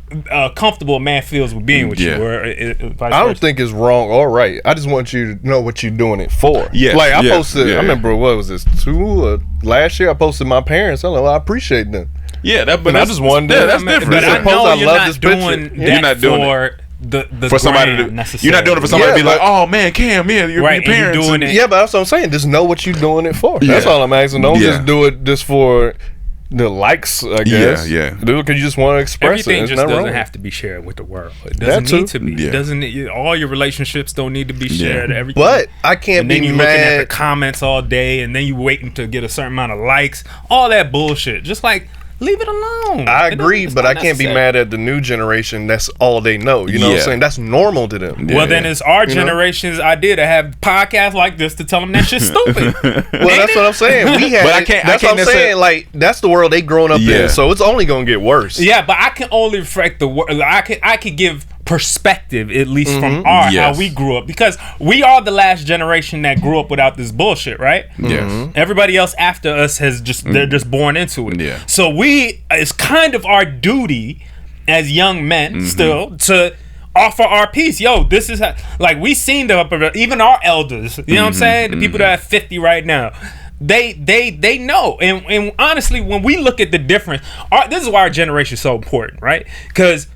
comfortable a man feels with being with you. Or I don't think it's wrong or right. I just want you to know what you're doing it for. Yeah, like I posted. I remember what was this 2 last year? I posted my parents. I appreciate them. Yeah, but I just wanted. That's different. But I know you're not doing that you're not doing for it. The for somebody to, you're not doing it for somebody to be like, oh man, Cam, your parents doing it. Yeah, but that's what I'm saying. Just know what you're doing it for. That's all I'm asking. Don't just do it just for the likes, I guess. Yeah. Do it because you just want to express everything it. Just doesn't have to be shared with the world. It doesn't need to be. It doesn't. All your relationships don't need to be shared. Everything. But I can't and then be you mad. Looking at the comments all day, and then you waiting to get a certain amount of likes. All that bullshit. Just like. Leave it alone. I agree, but I can't be mad at the new generation. That's all they know. You know what I'm saying? That's normal to them. Well, then it's our generation's idea to have podcasts like this to tell them that shit's stupid. Well, that's what I'm saying. We have. But I can't. That's what I'm saying. Like that's the world they grown up in. So it's only gonna get worse. Yeah, but I can only reflect the world. I could give perspective at least from how we grew up, because we are the last generation that grew up without this bullshit, right? Yes. Everybody else after us has they're just born into it. Yeah. So it's kind of our duty as young men still to offer our piece. Yo, this is how, like we seen even our elders, you know what I'm saying? The people that are 50 right now. They know, and honestly, when we look at the difference, this is why our generation is so important, right? Because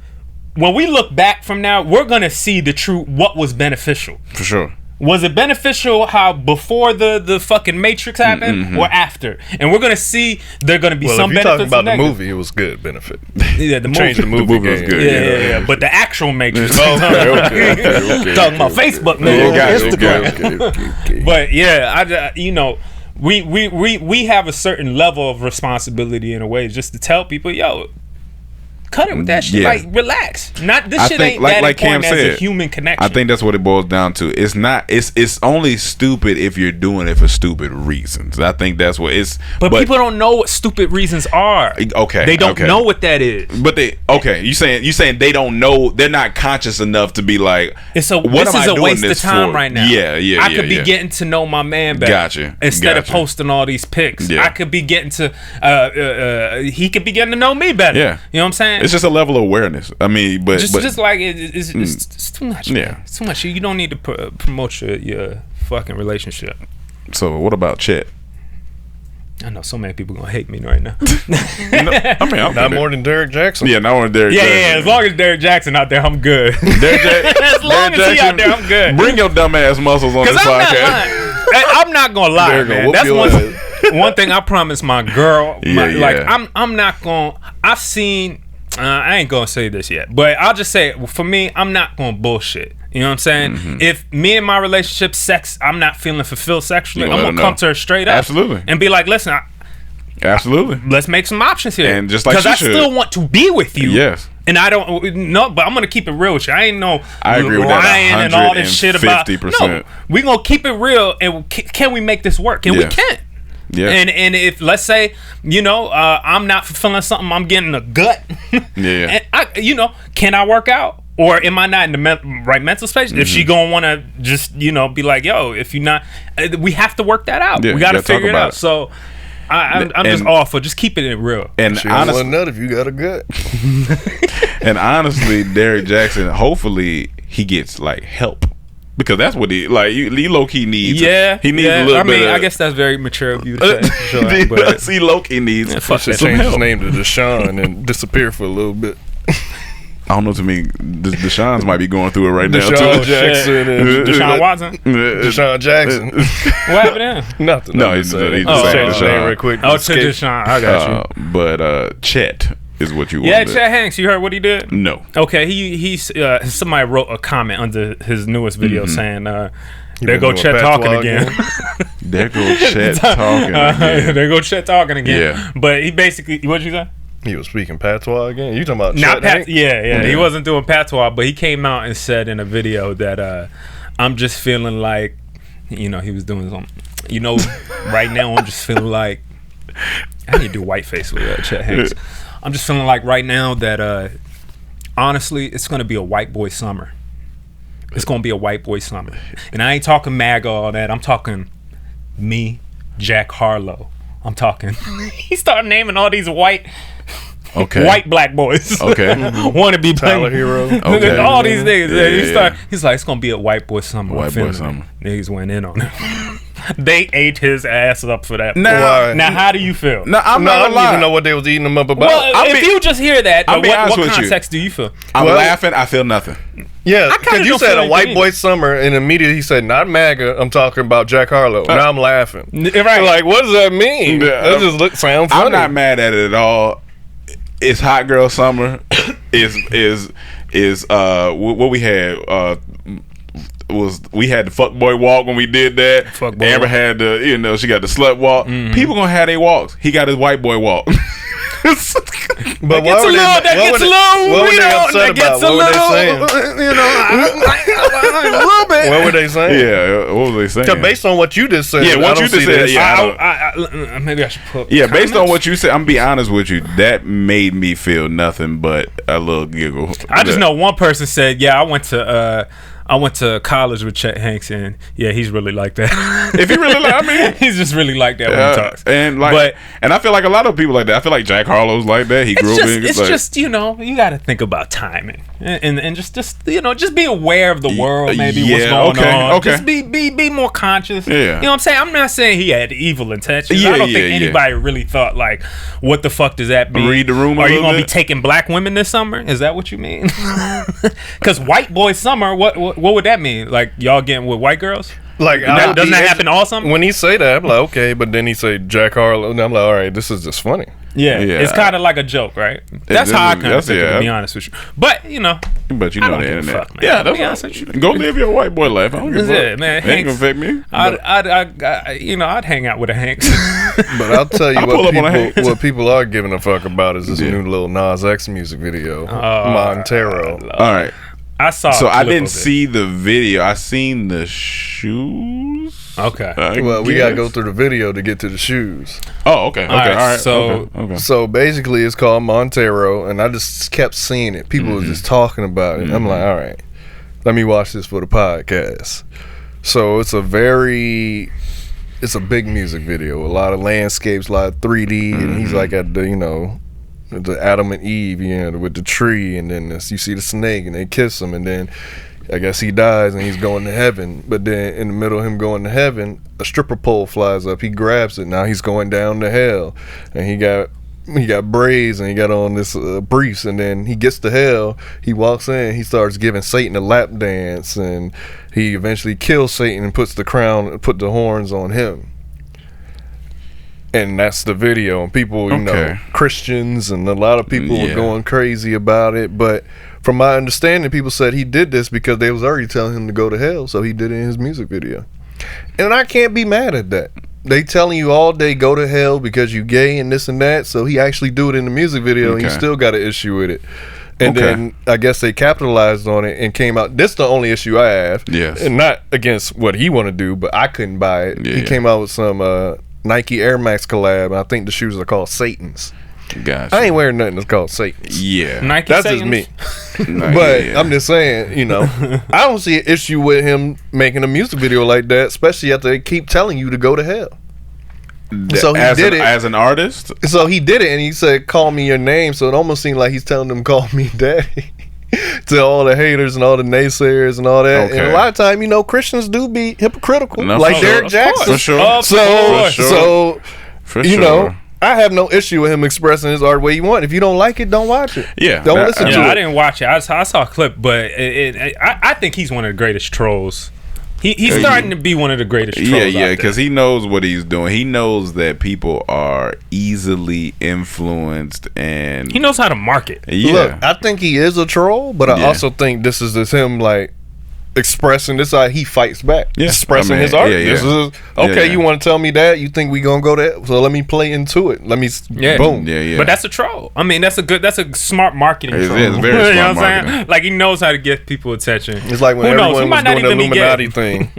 when we look back from now, we're gonna see the true what was beneficial. For sure. Was it beneficial how before the fucking Matrix happened or after? And we're gonna see there are gonna be some benefits. If you're talking about the movie, it was good benefit. Yeah, the movie. Changed the movie was good. Yeah. But the actual Matrix. Okay. Talking about Facebook, man. Okay. But yeah, we have a certain level of responsibility in a way just to tell people, yo, cut it with that shit. Like, relax. This shit ain't that important as a human connection. I think that's what it boils down to. It's not. It's only stupid if you're doing it for stupid reasons. I think that's what it's. But people don't know what stupid reasons are. Okay. They don't know what that is. But you saying they don't know. They're not conscious enough to be like. This is a waste of time right now. Yeah. I could be getting to know my man better. Gotcha. Instead of posting all these pics. Yeah. I could be getting to. He could be getting to know me better. Yeah. You know what I'm saying? It's just a level of awareness. I mean, but just like it's too much. Yeah, man. It's too much. You don't need to promote your fucking relationship. So what about Chet? I know so many people gonna hate me right now. I'm not more than Derrick Jackson. Yeah, not more than Derrick Jackson. Yeah. As long as Derrick Jackson out there, I'm good. As long as he out there, I'm good. Bring your dumb ass muscles on this podcast. I'm not gonna lie, man. That's one thing I promised my girl. Like I'm not gonna. I've seen. I ain't gonna say this yet, but I'll just say for me, I'm not gonna bullshit. You know what I'm saying? If me and my relationship, I'm not feeling fulfilled sexually, I'm gonna come to her straight up, absolutely, and be like, listen, absolutely, let's make some options here, and just like because I still want to be with you. Yes. And I don't know, but I'm gonna keep it real with you. I ain't no I agree with that, and all this shit about. No, we gonna keep it real, and can we make this work? And we can. Yeah. And if let's say I'm not fulfilling something, I'm getting a gut. Yeah. And can I work out, or am I not in the right mental space? If she gonna want to just be like, yo, if you're not, we have to work that out. Yeah, we gotta figure it out. So I'm just all for just keeping it real. And she honestly, nut if you got a gut. And honestly, Derrick Jackson, hopefully he gets like help. Because that's what he low key needs. Yeah, he needs a little bit. I guess that's very mature of you to say. Sure, but he low key needs. Change his name to Deshaun and disappear for a little bit. I don't know. To me, Deshaun's might be going through it right now Deshaun too. Jackson and Deshaun Watson. Deshaun Jackson. What happened to him? Nothing. No, he's just saying Deshaun real quick. Oh, to Deshaun. I got you. But Chet is what you Yeah, wanted. Chet Hanks. You heard what he did? No. Okay, he's somebody wrote a comment under his newest video saying, "There go doing Chet talking patois again." There goes Chet talking again. There go Chet talking again. Yeah. But he basically, what'd you say? He was speaking patois again. You talking about Not Chet Hanks? yeah. He wasn't doing patois, but he came out and said in a video that I'm just feeling like, he was doing something. Right now I'm just feeling like I need to do whiteface with Chet Hanks. I'm just feeling like right now that honestly, it's gonna be a white boy summer. It's gonna be a white boy summer, and I ain't talking MAGA all that. I'm talking me, Jack Harlow. I'm talking. He started naming all these white black boys. Okay. Want to be Tyler Hero. Okay. All these niggas. Yeah. He's like, it's gonna be a white boy summer. White boy summer. Niggas went in on it. They ate his ass up for that. Why? Now, how do you feel? No, I'm No, I not don't gonna even know lie. what they was eating them up about. Well, if you just hear that, I'll be honest what with you. context do you feel? I'm Well- laughing. I feel nothing. yeah, kinda because you don't said feel a white anything boy either. summer, and immediately he said, not MAGA, I'm talking about Jack Harlow. Now I'm laughing. Right. Like, what does that mean? Yeah, That just sounds funny. I'm not mad at it at all. It's hot girl summer. is what we had we had the fuckboy walk when we did that. Fuckboy Amber walk. had the she got the slut walk. People gonna have their walks. He got his white boy walk. But Gets a little, what were they upset about? What were they saying? A little bit. What were they saying? Yeah, what was they saying? Because based on what you just said, Yeah, what I don't you just see said, this. yeah. Maybe I should put. Yeah, based on comments. what you said, I'm gonna be honest with you. That made me feel nothing but a little giggle. I just know one person said, "Yeah, I went to college with Chet Hanks, and yeah, he's really like that." If he really like, I mean, he's just really like that when he talks. and But I feel like a lot of people like that. I feel like Jack Harlow's like that. He grew up in. it's like, just you got to think about timing and just be aware of the world, maybe what's yeah, going on. okay. Just be more conscious. Yeah. You know what I'm saying? I'm not saying he had evil intentions. Yeah, I don't yeah, think yeah. anybody really thought like, what the fuck does that mean? Read the room a Are you little gonna be bit. taking black women this summer? Is that what you mean? Because white boy summer, what would that mean? Like y'all getting with white girls? Like, Doesn't that happen all summer? When he say that, I'm like, okay, but then he say Jack Harlow, and I'm like, all right, this is just funny. Yeah, Yeah. it's kind of like a joke, right? That's how I kind of that's- think it, yeah. to be honest with you. But But I the don't give a internet. fuck, man. Yeah, To be that's honest what with you. Go live your white boy life. I don't give a That's fuck. it, man. It ain't gonna affect me. I'd hang out with a Hanks. But I'll tell you I'll pull up on a Hanks. what people are giving a fuck about is this new Lil Nas X music video, Montero. All right. I saw. So a I clip didn't of it. see the video. I seen the shoes. Okay. Well, we gotta go through the video to get to the shoes. Oh, okay. Okay. All right, right. so- okay. So basically, it's called Montero, and I just kept seeing it. People were just talking about it. I'm like, all right, let me watch this for the podcast. So it's a big music video, a lot of landscapes, a lot of 3D, and he's like at the the Adam and Eve, with the tree, and then you see the snake, and they kiss him, and then I guess he dies and he's going to heaven. But then in the middle of him going to heaven, a stripper pole flies up. He grabs it. Now he's going down to hell, and he got braids and he got on this briefs. And then he gets to hell. He walks in. He starts giving Satan a lap dance, and he eventually kills Satan and puts the horns on him. And that's the video. And people, Christians and a lot of people were going crazy about it. But from my understanding, people said he did this because they was already telling him to go to hell. So he did it in his music video. And I can't be mad at that. They telling you all day go to hell because you gay and this and that. So he actually do it in the music video, and you still got an issue with it. And then I guess they capitalized on it and came out. This is the only issue I have. Yes. And not against what he want to do, but I couldn't buy it. Yeah, he came out with some Nike Air Max collab, and I think the shoes are called Satan's. Gotcha. I ain't wearing nothing that's called Satan's. Yeah. Nike That's Satans? just me. But I'm just saying, I don't see an issue with him making a music video like that, especially after they keep telling you to go to hell. So he did it as an artist. So he did it, and he said, "Call me your name." So it almost seemed like he's telling them, "Call me daddy," to all the haters and all the naysayers and all that. Okay. And a lot of time, Christians do be hypocritical, No, like for Derrick sure. Jackson. For sure. Of So, course. For so For you sure. know, I have no issue with him expressing his art the way he want. If you don't like it, don't watch it. Yeah, don't listen to it. I didn't watch it. I saw a clip, but I think he's one of the greatest trolls. He's starting to be one of the greatest trolls. Yeah, because he knows what he's doing. He knows that people are easily influenced, and he knows how to market. Yeah. Look, I think he is a troll, but I also think this is just him like expressing this. How he fights back, expressing his art. This is okay. You want to tell me that? You think we gonna go there? So let me play into it. Let me boom. Yeah. But that's a troll. I mean, that's a smart marketing troll. It's very smart marketing. Like he knows how to get people attention. It's like when everyone was doing the Illuminati thing.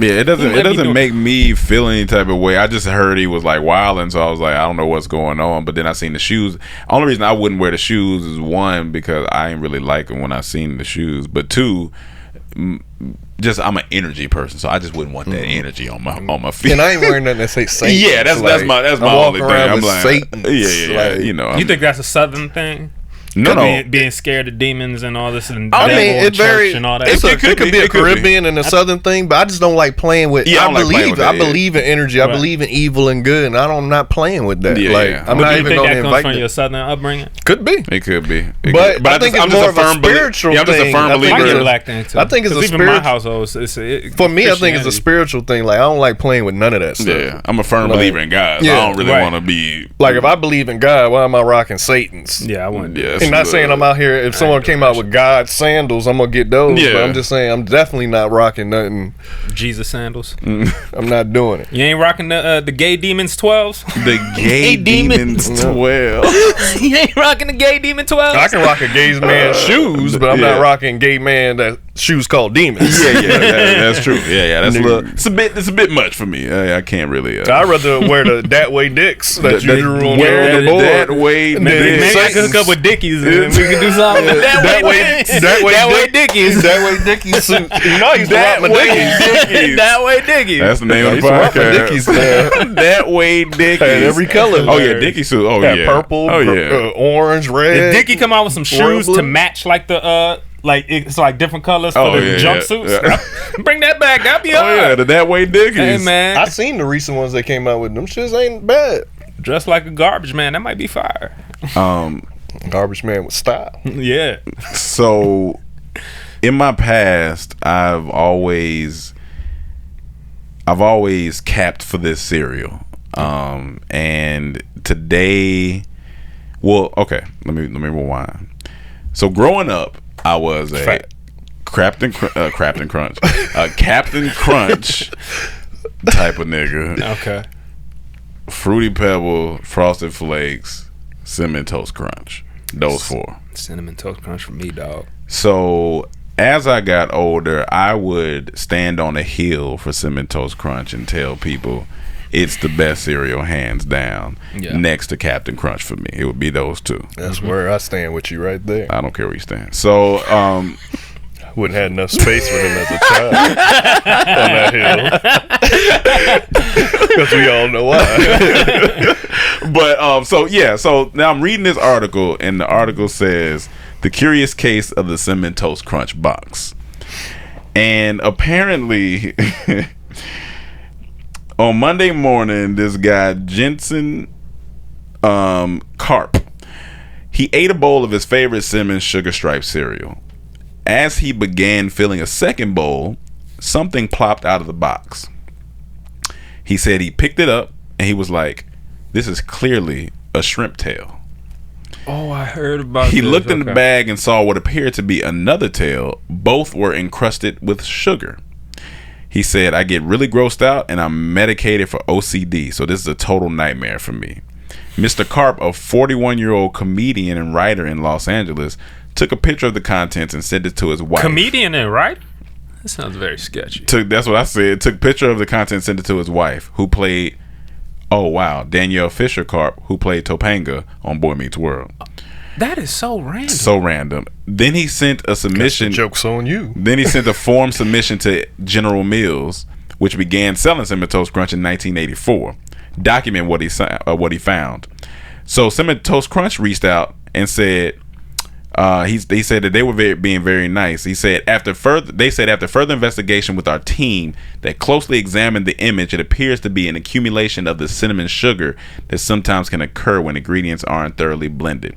Yeah, it doesn't make me feel any type of way. I just heard he was like wilding, so I was like, I don't know what's going on. But then I seen the shoes. Only reason I wouldn't wear the shoes is one, because I ain't really like them when I seen the shoes, but two, just I'm an energy person, so I just wouldn't want that energy on my feet. And I ain't wearing nothing that say Satan. Yeah, that's my only thing. I'm like, Satan. Yeah. You know, you think that's a Southern thing? No. Being scared of demons and all this, and I mean, it's very and all that. It could be a Caribbean and a Southern thing, but I just don't like playing with. Yeah, I believe in energy. I believe in evil and good, and I'm not playing with that. I'm not even going to invite. Comes from your Southern upbringing? Could be. It could be. But I think it's more of a spiritual thing. I'm just a firm believer. I get a black thing too. I think it's a spiritual. Even my household, for me, I think it's a spiritual thing. Like I don't like playing with none of that stuff. Yeah, I'm a firm believer in God. So I don't really want to be like, if I believe in God, why am I rocking Satan's? Yeah, I wouldn't. I'm not saying I'm out here. If someone came out with God sandals, I'm gonna get those. Yeah. But I'm just saying, I'm definitely not rocking nothing. Jesus sandals. I'm not doing it. You ain't rocking the gay demons 12s. The gay demons 12. You ain't rocking the gay demon 12s. I can rock a gay man's shoes, but I'm not rocking gay man that shoes called demons. Yeah, that's true. Yeah, that's it's a bit much for me. I can't really. I'd rather wear the that way dicks that you drew on the board. That way, maybe I can hook up with Dickies and we can do something. That way Dickies. That way Dickies suit. You know I used to rock my Dickies. That way Dickies. That's the name of the podcast. Dickies, that way Dickies. Had every color. Oh yeah, Dickies suit. Oh yeah, purple. Oh yeah, orange, red. Did Dickie come out with some shoes to match like the like it's like different colors for the jumpsuits? Yeah. Bring that back. That'd be hard. Yeah, that way Dickies. Hey man, I seen the recent ones that came out with them. Shits ain't bad. Dressed like a garbage man. That might be fire. Garbage man with style. Yeah. So, in my past, I've always capped for this cereal. And today, well, okay, let me rewind. So, growing up, I was a Captain Crunch type of nigga. Okay. Fruity Pebble, Frosted Flakes, Cinnamon Toast Crunch. Those four. Cinnamon Toast Crunch for me, dog. So as I got older, I would stand on a hill for Cinnamon Toast Crunch and tell people it's the best cereal, hands down. Yeah. Next to Captain Crunch for me. It would be those two. That's where I stand with you right there. I don't care where you stand. So wouldn't have enough space for him as a child on that hill. Because we all know why. But so now I'm reading this article, and the article says The Curious Case of the Cinnamon Toast Crunch Box. And apparently on Monday morning, this guy Jensen Karp, he ate a bowl of his favorite cinnamon sugar stripe cereal. As he began filling a second bowl, something plopped out of the box. He said he picked it up and he was like, this is clearly a shrimp tail. Oh, I heard about He looked in the bag and saw what appeared to be another tail. Both were encrusted with sugar. He said, I get really grossed out and I'm medicated for OCD, so this is a total nightmare for me. Mr. Karp, a 41-year-old comedian and writer in Los Angeles, took a picture of the contents and sent it to his wife. Comedian and writer? That sounds very sketchy. That's what I said. Took a picture of the content, sent it to his wife, who played, Danielle Fisher Karp, who played Topanga on Boy Meets World. That is so random. So random. Then he sent a submission. Joke's on you. Then he sent a form submission to General Mills, which began selling Cinnamon Toast Crunch in 1984. Document what he found. So Cinnamon Toast Crunch reached out and said, They said that they were being very nice. He said after further investigation with our team that closely examined the image, it appears to be an accumulation of the cinnamon sugar that sometimes can occur when ingredients aren't thoroughly blended.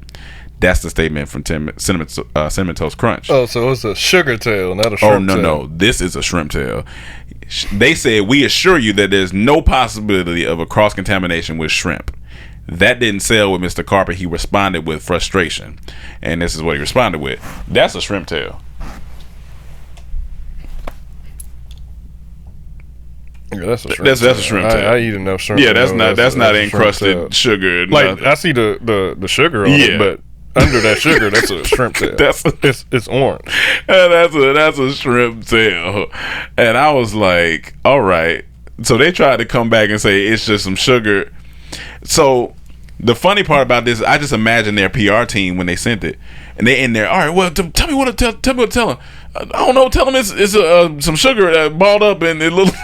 That's the statement from Cinnamon Toast Crunch. Oh, so it's a sugar tail, not a shrimp tail. No. This is a shrimp tail. They said, we assure you that there's no possibility of a cross-contamination with shrimp. That didn't sell with Mr. Carper. He responded with frustration. And this is what he responded with. That's a shrimp tail. Yeah, that's a shrimp That's a shrimp tail. I eat enough shrimp. Yeah, that's not encrusted sugar. Like, nothing. I see the sugar on it, but under that sugar, that's a shrimp tail. It's orange. That's a shrimp tail. And I was like, all right. So they tried to come back and say it's just some sugar. So the funny part about this, I just imagine their PR team when they sent it, and they in there. All right, well, tell me what to tell them. I don't know. Tell them it's some sugar balled up and it looks.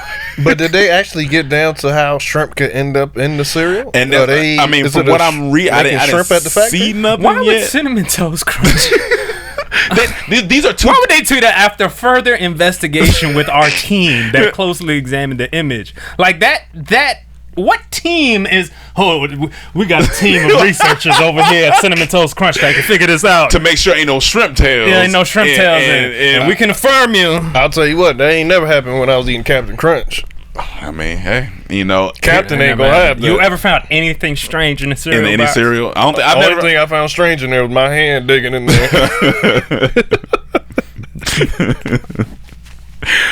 But did they actually get down to how shrimp could end up in the cereal? And I mean, from what I'm reading, I didn't see nothing Why yet. would Cinnamon Toast Crunch? These are two. Why would they do that after further investigation with our team that closely examined the image? Like that. What team is? Oh, we got a team of researchers over here at Cinnamon Toast Crunch that can figure this out to make sure ain't no shrimp tails. Yeah, ain't no shrimp tails, and we can affirm you. I'll tell you what, that ain't never happened when I was eating Captain Crunch. I mean, hey, Captain ain't gonna have that. You ever found anything strange in the cereal? In any box? cereal? I don't think. The only thing I found strange in there was my hand digging in there.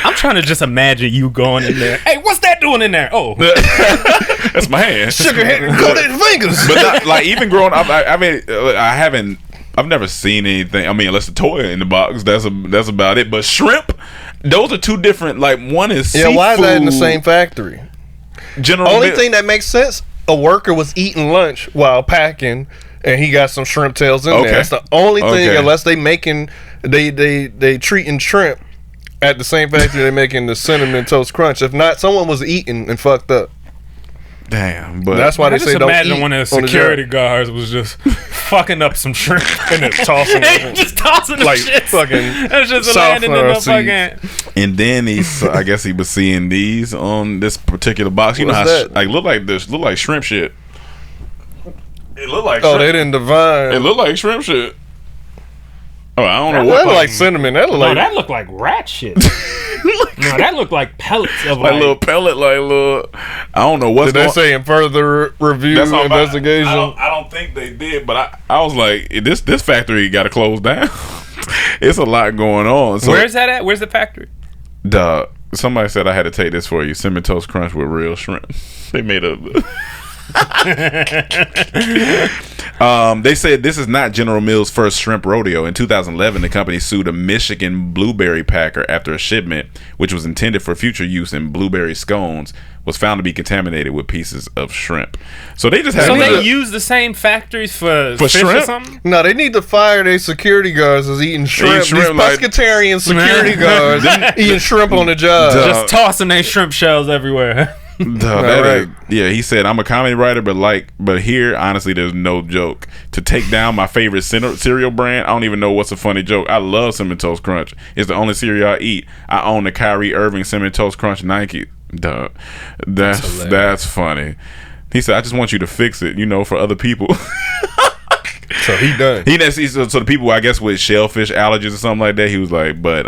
I'm trying to just imagine you going in there. Hey, what's that doing in there? Oh, that's my hand. Sugar head, cut his fingers. But not, like even growing up, I've never seen anything. I mean, unless the toy in the box, that's about it. But shrimp, those are two different. Like one is seafood. Why is that in the same factory? Only thing that makes sense: a worker was eating lunch while packing, and he got some shrimp tails in there. That's the only thing. Unless they treating shrimp at the same factory they're making the Cinnamon Toast Crunch. If not, someone was eating and fucked up. Damn, but that's why they say don't eat. Imagine one of the security guards was just fucking up some shrimp and then tossing it. Just tossing the like shit. Fucking that's just landing in the fucking. And then I guess he was seeing these on this particular box. You know how look like shrimp shit. It looked like shrimp. They didn't divine. It looked like shrimp shit. Oh, I don't know what. That look like cinnamon. That looked like rat shit. No, that looked like pellets of like little pellet, like little. I don't know what's. Did they say in further review investigation? I don't think they did, but I was like, this factory got to close down. It's a lot going on. So, where's that at? Where's the factory? Somebody said I had to take this for you. Cinnamon Toast Crunch with real shrimp. They made a. They said this is not General Mills' first shrimp rodeo. In 2011, the company sued a Michigan blueberry packer after a shipment, which was intended for future use in blueberry scones, was found to be contaminated with pieces of shrimp. So they just had. So they use the same factories for fish shrimp or something? No, they need to fire their security guards as eating shrimp. These pescatarian security guards eating shrimp on the job, just tossing their shrimp shells everywhere. He said I'm a comedy writer, but here honestly there's no joke. To take down my favorite cereal brand, I don't even know what's a funny joke. I love Cinnamon Toast Crunch. It's the only cereal I eat. I own the Kyrie Irving Cinnamon Toast Crunch Nike. That's funny. He said I just want you to fix it, for other people. So he done. So the people, I guess, with shellfish allergies or something like that, he was like, but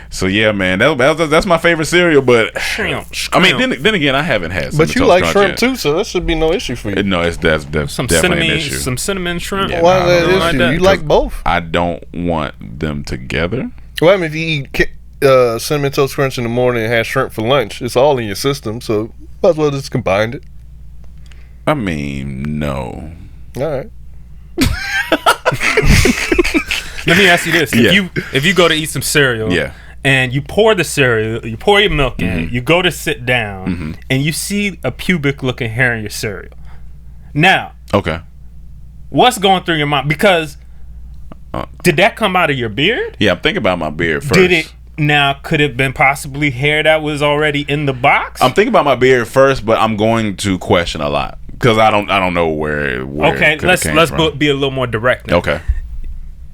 so yeah, man, that's my favorite cereal. But I mean, then again, I haven't had. But you like shrimp too, so that should be no issue for you. No, that's definitely an issue. Some cinnamon shrimp. Yeah, why is that issue? You like both? I don't want them together. Well, I mean, if you eat Cinnamon Toast Crunch in the morning and have shrimp for lunch, it's all in your system, so might as well just combine it. I mean, no. All right. Let me ask you this: if you go to eat some cereal, and you pour the cereal, you pour your milk in, you go to sit down, and you see a pubic-looking hair in your cereal. Now, what's going through your mind? Because did that come out of your beard? Yeah, I'm thinking about my beard first. Did it? Now, could it have been possibly hair that was already in the box? I'm thinking about my beard first, but I'm going to question a lot. Because I don't know where okay, let's be a little more direct now. Okay.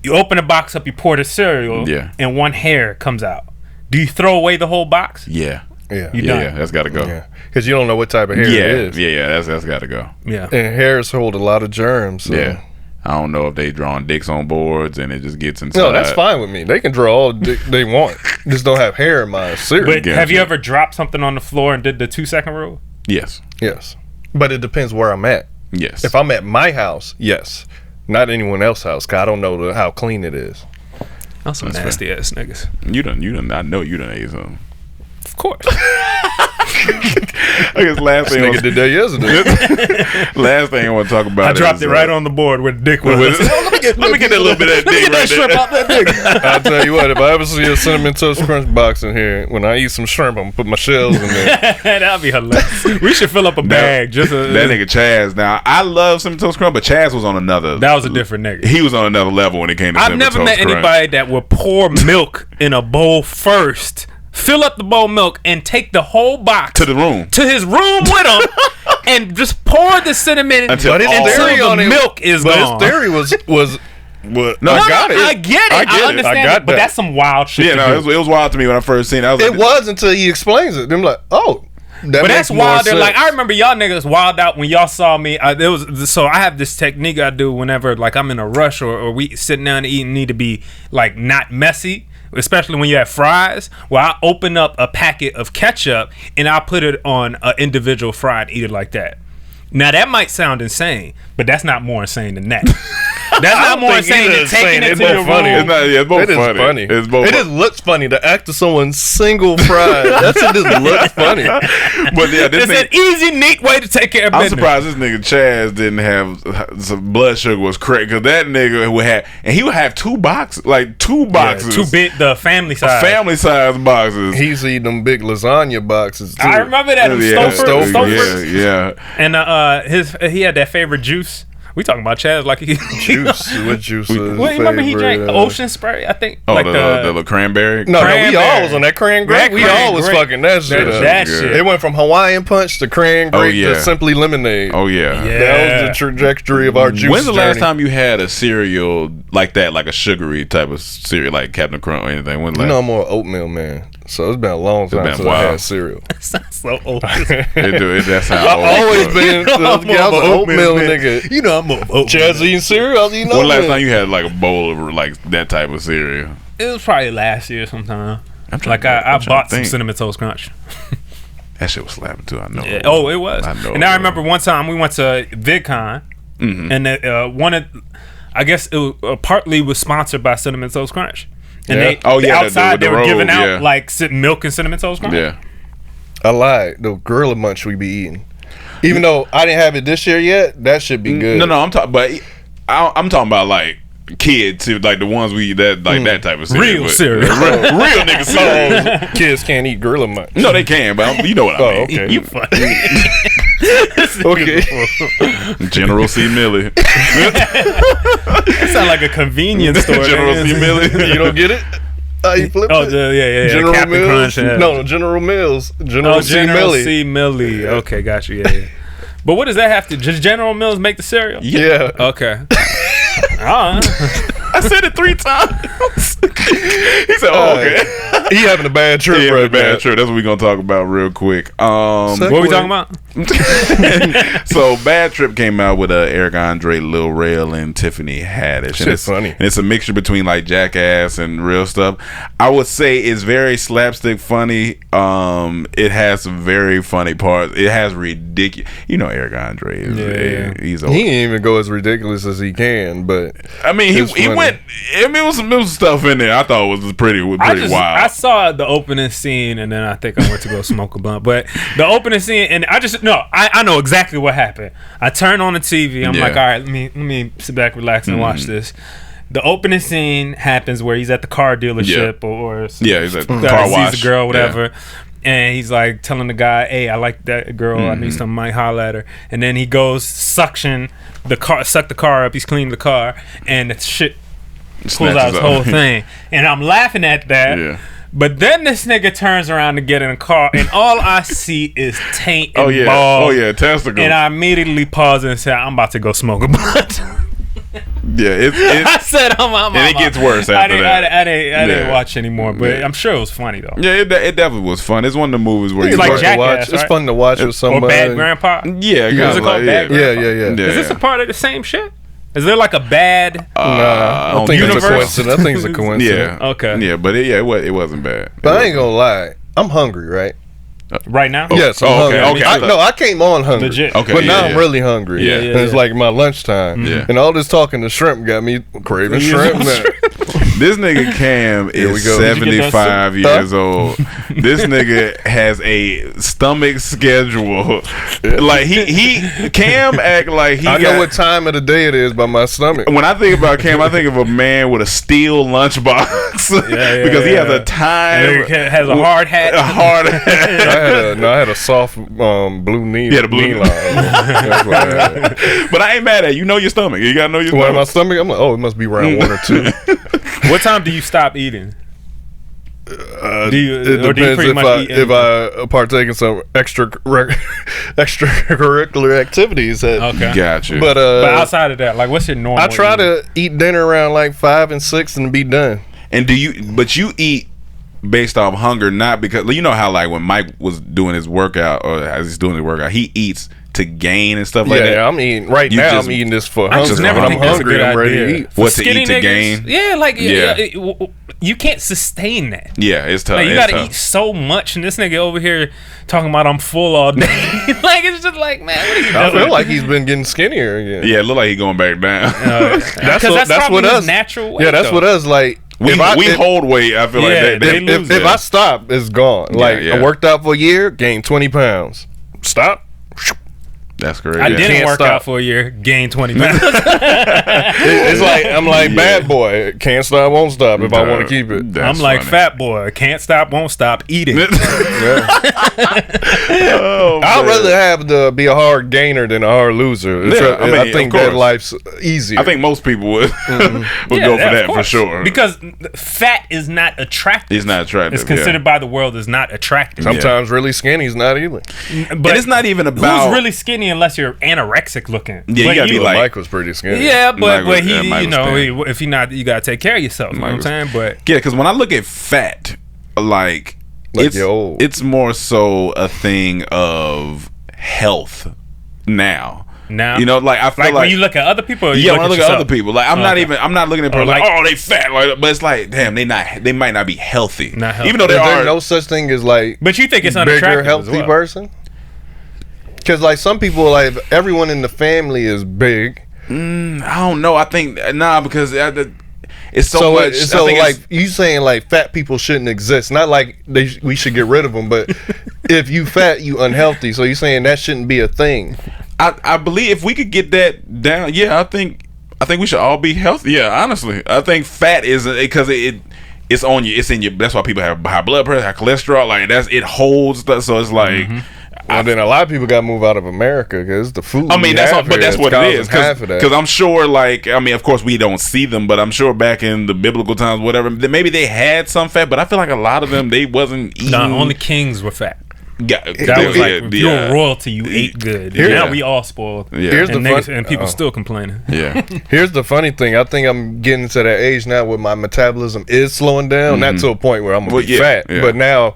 You open the box up, you pour the cereal, and one hair comes out. Do you throw away the whole box? Yeah. You done? Yeah, that's got to go. Yeah, because you don't know what type of hair it is. Yeah, that's got to go. Yeah. And hairs hold a lot of germs. So. Yeah. I don't know if they drawing dicks on boards and it just gets inside. No, that's fine with me. They can draw all the dick they want. Just don't have hair in my cereal. But have you ever dropped something on the floor and did the 2-second rule? Yes. Yes. But it depends where I'm at. Yes. If I'm at my house, yes. Not anyone else's house, because I don't know how clean it is. That's some nasty ass niggas. You done. I know you done ate something. Of course. I guess last thing Nigga did that yesterday. last thing I want to talk about. I dropped it right on the board where the dick was. Let me get that little bit of that dick right there. Out that dick. I'll tell you what, if I ever see a Cinnamon Toast Crunch box in here, when I eat some shrimp, I'm going to put my shells in there. That'd be hilarious. We should fill up a bag. That nigga Chaz. Now, I love Cinnamon Toast Crunch, but Chaz was on another. That was a different nigga. He was on another level when it came to I've Cinnamon Toast never met Crunch. anybody that would pour milk in a bowl first, fill up the bowl of milk, and take the whole box to the room, to his room with him, and just pour the cinnamon until the milk is gone. His theory was no, I got it. I get it. I understand it. But that's some wild shit. Yeah, no, it was wild to me when I first seen it. It was until he explains it. I'm like, oh. But that's wild. Like, I remember y'all niggas wild out when y'all saw me. So I have this technique I do whenever like I'm in a rush or we sitting down to eat and need to be like not messy, especially when you have fries. Well, I open up a packet of ketchup and I put it on an individual fry and eat it like that. Now that might sound insane, but that's not more insane than that. That's not more insane than taking it to your room. It's both funny. It just looks funny to act to someone's single fry. That's it. Just looks funny. But yeah, it's an easy, neat way to take care of business. I'm surprised this nigga Chaz didn't have some blood sugar was crazy, because that nigga would have, and he would have two boxes, two big, the family size boxes. He's eating them big lasagna boxes too. I remember that. Stouffer's. Yeah. And he had that favorite juice. We talking about Chaz like he juice. What juice? Well, remember he drank Ocean Spray? I think. Oh, like the cranberry. No, we all was on that cranberry. We all was fucking that shit. That shit. It went from Hawaiian Punch to cranberry to Simply Lemonade. Oh yeah. That was the trajectory of our juice. When's the last time you had a cereal like that, like a sugary type of cereal, like Captain Crunch or anything? You know, I'm more oatmeal man. So it's been a long time since I had cereal. Sounds so old. That sounds old. I've always been I was an oatmeal nigga. You know I'm more oatmeal. Chaz eating cereal. When last time you had like a bowl of like that type of cereal? It was probably last year sometime. I bought some Cinnamon Toast Crunch. That shit was slapping too. I know. Yeah. Oh, it was. I know. And I remember one time we went to VidCon, and I guess it was, partly was sponsored by Cinnamon Toast Crunch. And outside they were giving out like milk and Cinnamon Toast Crunch. Yeah. I lied. The Gorilla Munch we be eating. Even though I didn't have it this year yet, that should be good. No, I'm talking about like kids, like the ones we eat that type of cereal. Real cereal. Real nigga cereal. Kids can't eat Gorilla Munch. No, they can, but you know what I mean. Okay. You funny. Okay. General C. Millie. That sound like a convenience store. General C. Millie. You don't get it? You flip it? Yeah. General Captain Mills? Crunch, No, General Mills. General C. Millie. C. Millie. Okay, got you. Yeah. But what does that have to? Just General Mills make the cereal? Yeah. Okay. I said it 3 times. He said, "Oh, okay." He having a bad trip. He having a bad trip. That's what we're gonna talk about real quick. What are we talking about? So Bad Trip came out with Eric Andre, Lil Rel, and Tiffany Haddish. Shit's funny. And it's a mixture between like Jackass and real stuff. I would say it's very slapstick funny. It has some very funny parts. It has ridiculous. You know, Eric Andre is he's he didn't even go as ridiculous as he can, but I mean he went. I mean, it was stuff in there I thought was pretty wild. I saw the opening scene and then I think I went to go smoke a blunt. But the opening scene and I know exactly what happened. I turned on the TV. I'm like, all right, let me sit back, relax, and watch this. The opening scene happens where he's at the car dealership or he's at the car wash. Sees a girl, whatever. And he's like telling the guy, "Hey, I like that girl. I need something. Might holler at her." And then he goes suck the car up. He's cleaning the car, and the shit pulls out his whole thing. And I'm laughing at that. Yeah. But then this nigga turns around to get in a car, and all I see is taint and balls. Oh yeah, testicles. And I immediately pause and say, "I'm about to go smoke a blunt." I said I'm and it gets worse after that. I didn't watch anymore, but I'm sure it was funny though. Yeah, it definitely was fun. It's one of the movies where It's you like watch. Jackass, It's fun to watch with somebody. Or Bad Grandpa. Yeah, Is it called Bad Grandpa? Yeah. Is this a part of the same shit? Is there like a bad? I think it's a universe? coincidence. I think it's a coincidence. Yeah. Okay. Yeah, but it wasn't bad. But I ain't gonna lie, I'm hungry, right? Right now? Yes, I'm okay, hungry. okay. I came on hungry. Legit. Okay, But now yeah. I'm really hungry. Yeah. And it's like my lunchtime. Yeah. And all this talking to shrimp got me craving shrimp now. This nigga Cam Here we is go. 75 years old. This nigga has a stomach schedule. Like Cam act like he I know what time of the day it is by my stomach. When I think about Cam, I think of a man with a steel lunchbox because he has a time. And it has a hard hat. A hard hat. I had a soft blue knee. Yeah, the blue knee line. That's what I had. But I ain't mad at you. You know your stomach. You gotta know your Well, my stomach. stomach, I'm like, oh, it must be around 1 or 2. What time do you stop eating? It do you depends pretty much eat if I partake in some extracurricular activities. Okay. Gotcha. But outside of that, like, what's your normal? I try eating? to eat dinner around like 5 and 6 and be done. And but you eat based off hunger, not because you know how like when Mike was doing his workout or as he's doing his workout, he eats to gain and stuff like that. Yeah, I'm eating right You now. just- I'm eating this for I hunger. just never When think I'm that's a hungry. good I'm ready idea. to eat. What to Skinny eat to niggas, gain? Yeah, like Yeah. you can't sustain that. Yeah, it's tough. Like you It's gotta tough. eat so much, and this nigga over here talking about I'm full all day. Like it's just like, man, what are you doing? I feel like he's been getting skinnier again. Yeah, it look like he going back down. Because that's probably what his us natural weight, Yeah, that's though. what us like. we if hold weight. I feel Yeah, like they lose if it. I stop, it's gone. Like yeah. I worked out for a year, gained 20 pounds. Stop. That's crazy. I didn't Can't work stop. out for a year, gained 20 pounds. It's like I'm like bad boy. Can't stop, won't stop. If I want to keep it. That's I'm like funny. fat boy, can't stop, won't stop, eat it. Oh, I'd man. rather have to be a hard gainer than a hard loser. Yeah, I mean, I think of that course. life's easier. I think most people would would Yeah, go for of that for course. sure. Because fat is not attractive. It's not attractive. It's considered by the world as not attractive. sometimes really skinny's not either. But and it's not even about who's really skinny unless you're anorexic looking. Yeah, you But gotta be like- Mike was pretty skinny. yeah, but Mike he, was- Mike you was know, thin. if he not, you gotta take care of yourself. You know what I'm saying? But Yeah, because when I look at fat, like you're old. it's more so a thing of health now. now, You know, like I feel like like when you look at other people, or you yeah, when I at look at yourself? other people, like I'm not looking at people like, like- oh, they fat, like, but it's like, damn, they might not be healthy. Not healthy. Even though they Is there are. no such thing as like But you think it's bigger unattractive healthy as well. person? Because like some people, like everyone in the family is big. I don't know. I think because it's so, So, much. so I think like you saying like fat people shouldn't exist. Not like we should get rid of them, but if you fat, you unhealthy. So you saying that shouldn't be a thing. I believe if we could get that down, yeah, I think we should all be healthy. Yeah, honestly, I think fat is because it's on you. It's in you. That's why people have high blood pressure, high cholesterol. Like it holds. So it's like. And then a lot of people got to move out of America because the food. I mean, that's what it is. Half of that. Because I'm sure, like, I mean, of course, we don't see them, but I'm sure back in the biblical times, whatever, maybe they had some fat, but I feel like a lot of them they wasn't eating. No, only kings were fat. Yeah, That was like if you were royalty, you ate good. Yeah. Now we all spoiled. Yeah. Here's And, the niggas, fun- and people still complaining. Yeah. Here's the funny thing. I think I'm getting to that age now where my metabolism is slowing down. Not to a point where I'm gonna be fat, but now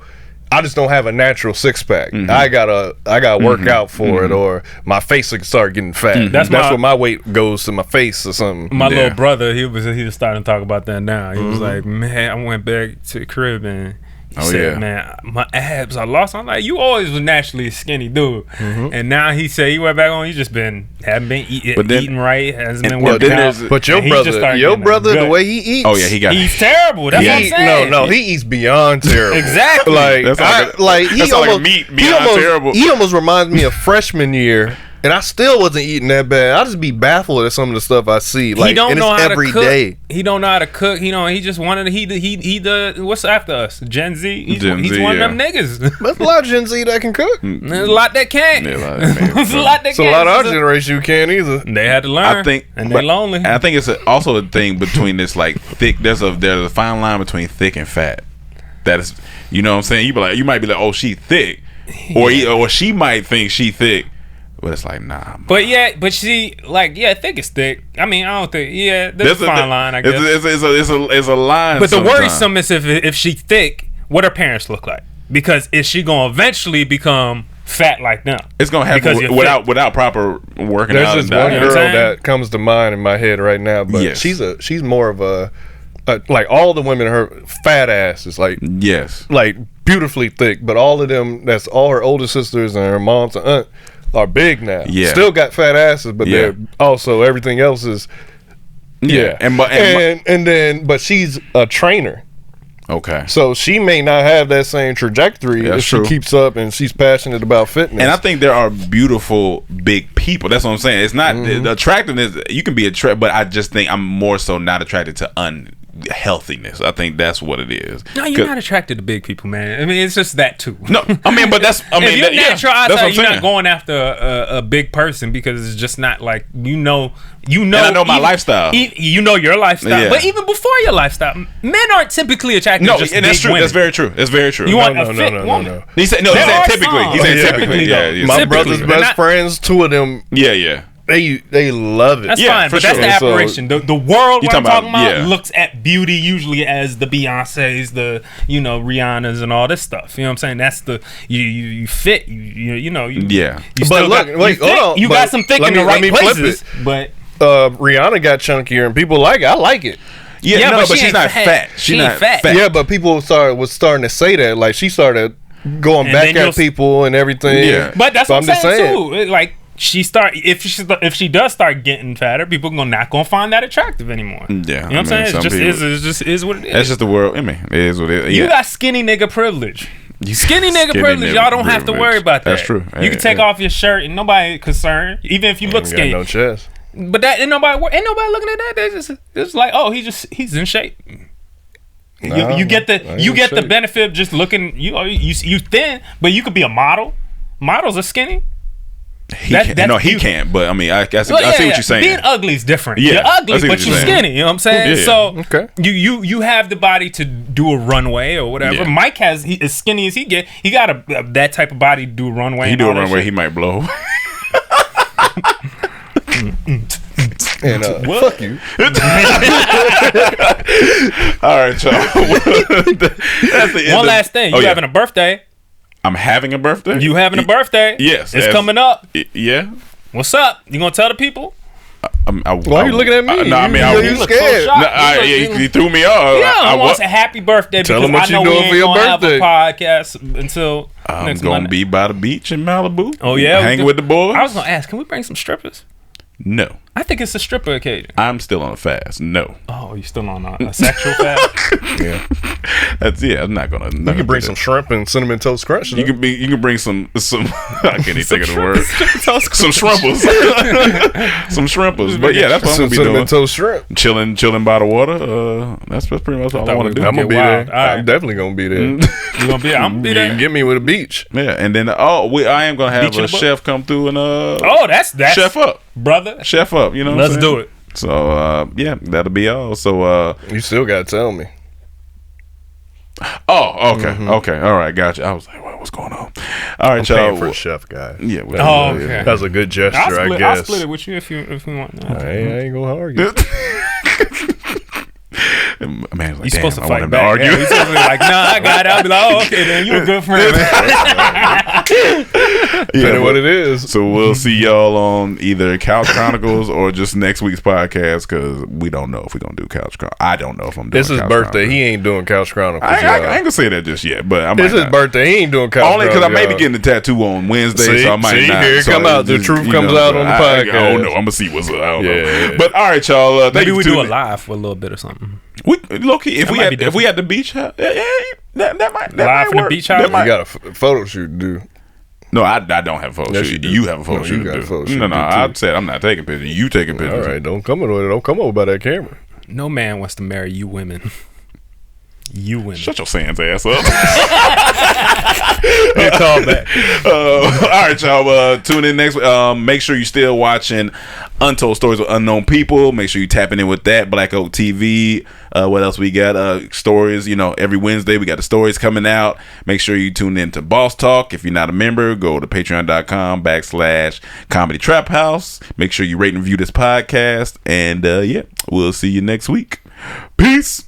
I just don't have a natural six pack. I gotta work out for it, or my face will start getting fat. That's where my weight goes to my face or something. My little brother, he was starting to talk about that now. He was like, man, I went back to the crib and he said, man, my abs I lost. I'm like, you always was naturally a skinny dude. And now he said he went back on, you just haven't been eating right, hasn't been working out. But your brother, the way he eats, he's terrible. That's what I'm saying. No, he eats beyond terrible. Exactly. Like, That's he almost reminds me of freshman year. And I still wasn't eating that bad. I just be baffled at some of the stuff I see. Like, he don't and know it's how every to cook. day. He don't know how to cook. He just wanted he the what's after us? Gen Z. He's one of them niggas. There's a lot of Gen Z that can cook. There's a lot that can't. Yeah, a lot that There's a lot that So can't. a lot of our generation who can't either. They had to learn. I think, and they lonely. And I think it's also a thing between this like thick. There's a fine line between thick and fat. That is, you know what I'm saying. You might be like, oh, she thick, or she might think she thick. But it's like, nah. But she like, thick is thick. I mean, I don't think, there's a fine line, I guess. It's a line. But the sometimes. worrisome is if she thick, what her parents look like. Because is she gonna eventually become fat like them? It's gonna happen without proper working out. There's this one girl that comes to mind in my head right now, but she's more of a like all the women, her fat ass is like like beautifully thick, but all of them, that's all her older sisters and her mom's and aunt are big now. Yeah, still got fat asses, but they're also everything else is but she's a trainer. Okay. So she may not have that same trajectory if she keeps up and she's passionate about fitness. And I think there are beautiful big people. That's what I'm saying. It's not the attractiveness. You can be attracted, but I just think I'm more so not attracted to unhealthiness. I think that's what it is. No, you're not attracted to big people, man. I mean, it's just that too. No, I mean, but that's. I mean, if you're natural outside, you're saying. not going after a big person because it's just not like you know. And I know my lifestyle. You know your lifestyle, but even before your lifestyle, men aren't typically attracted to just and that's big true. women. That's very true. That's very true. You want a fit woman. No. He said typically. He said typically. Yeah. My brother's best friends, two of them. Yeah. They love it. That's fine, but that's the aberration. The world what I'm talking about yeah. looks at beauty usually as the Beyoncés, the Rihannas, and all this stuff. You know what I'm saying? That's the you fit. You know. Yeah. You but look, wait, hold on. You got some thick in the right places, but Rihanna got chunkier, and people like it. I like it. Yeah, but she's not fat. She's not fat. Yeah, but people was starting to say that. Like she started going back at people and everything. Yeah, but that's what I'm saying too. Like. If she does start getting fatter, people not gonna find that attractive anymore. Yeah, you know what I'm saying? It just is what it is. That's just the world. I mean, it is what it is. You got skinny nigga privilege. Skinny nigga privilege. Y'all don't have to worry about that. That's true. You can take off your shirt and nobody concerned, even if you look skinny. Got no chest. But that ain't nobody looking at that. They just like, oh, he's in shape. You get the benefit of just looking. You thin, but you could be a model. Models are skinny. He can't. But I mean, I see what you're saying. Being ugly is different. Yeah, you're ugly, but you're skinny. You know what I'm saying? Yeah. So you have the body to do a runway or whatever. Yeah. Mike as skinny as he got that type of body to do a runway. He do a runway, he might blow. And fuck you. All right, y'all. That's the end. One last thing. You having a birthday? I'm having a birthday? You having a birthday? Yes. It's coming up. Yeah. What's up? You gonna tell the people? Why are you looking at me? You look so shocked. He threw me off. Yeah, I want a happy birthday because him what I know you we doing ain't for your gonna birthday. have a podcast until I'm next gonna Monday. be by the beach in Malibu. Oh yeah, hanging with the boys. I was gonna ask, can we bring some strippers? No. I think it's a stripper occasion. I'm still on a fast. No. Oh, you still on a sexual fast? Yeah. I'm not gonna. You can bring some shrimp and cinnamon toast crunch. You can bring some. I can't even think of the word. Some shrimpers. Some shrimpers. But yeah, that's what I'm gonna be doing. Cinnamon toast shrimp. Chilling by the water. That's pretty much all I want to do. I'm gonna be there. Right. I'm definitely gonna be there. You gonna be? I'm gonna be You there. can get me with a beach. Yeah, and then I am gonna have a chef come through and that's chef up, brother. chef up. You know, what Let's I'm do it. So yeah, that'll be all. So You still gotta tell me. oh, okay, okay, all right, gotcha. I was like, what's going on? All right, I'm y'all. paying for a chef guy. Yeah. Okay. That's a good gesture, I guess. I'll split it with you if you want. I ain't gonna argue. Man, like, You supposed to I want fight him back. to argue. Yeah, you supposed to be like, nah, I got it. I'll be like, oh, okay, then you a good friend. Depending what it is. So we'll see y'all on either Couch Chronicles or just next week's podcast because we don't know if we're gonna do Couch Chronicles. I don't know if I'm doing. It's his Couch birthday. Chronicles. He ain't doing Couch Chronicles. I ain't gonna say that just yet, but I might It's his not. birthday. He ain't doing Couch Only because I Chronicles. may be getting a tattoo on Wednesday, so I might See, not. here it so come out. The just, truth you comes know, out on the podcast. I don't know. I'm gonna see what's up. I don't know. Yeah. But all right, y'all. Thank Maybe you we for do a tuning in. live for a little bit or something. We low key, if That we might at the beach house, that might Live from the work. beach house? That You might- got a photo shoot to do. No, I don't have a photo Yes, shoot. you do. You have a photo No, shoot. you got to a do. photo shoot No, to do, I too. said I'm not taking pictures. You taking pictures. All right, don't come over by that camera. No man wants to marry you women. You win. Shut your sans ass up. Good callback. All right, y'all. Tune in next week. Make sure you still watching Untold Stories of Unknown People. Make sure you tapping in with that. Black Oak TV. What else we got? Stories. Every Wednesday we got the stories coming out. Make sure you tune in to Boss Talk. If you're not a member, go to patreon.com/comedytraphouse. Make sure you rate and review this podcast. And we'll see you next week. Peace.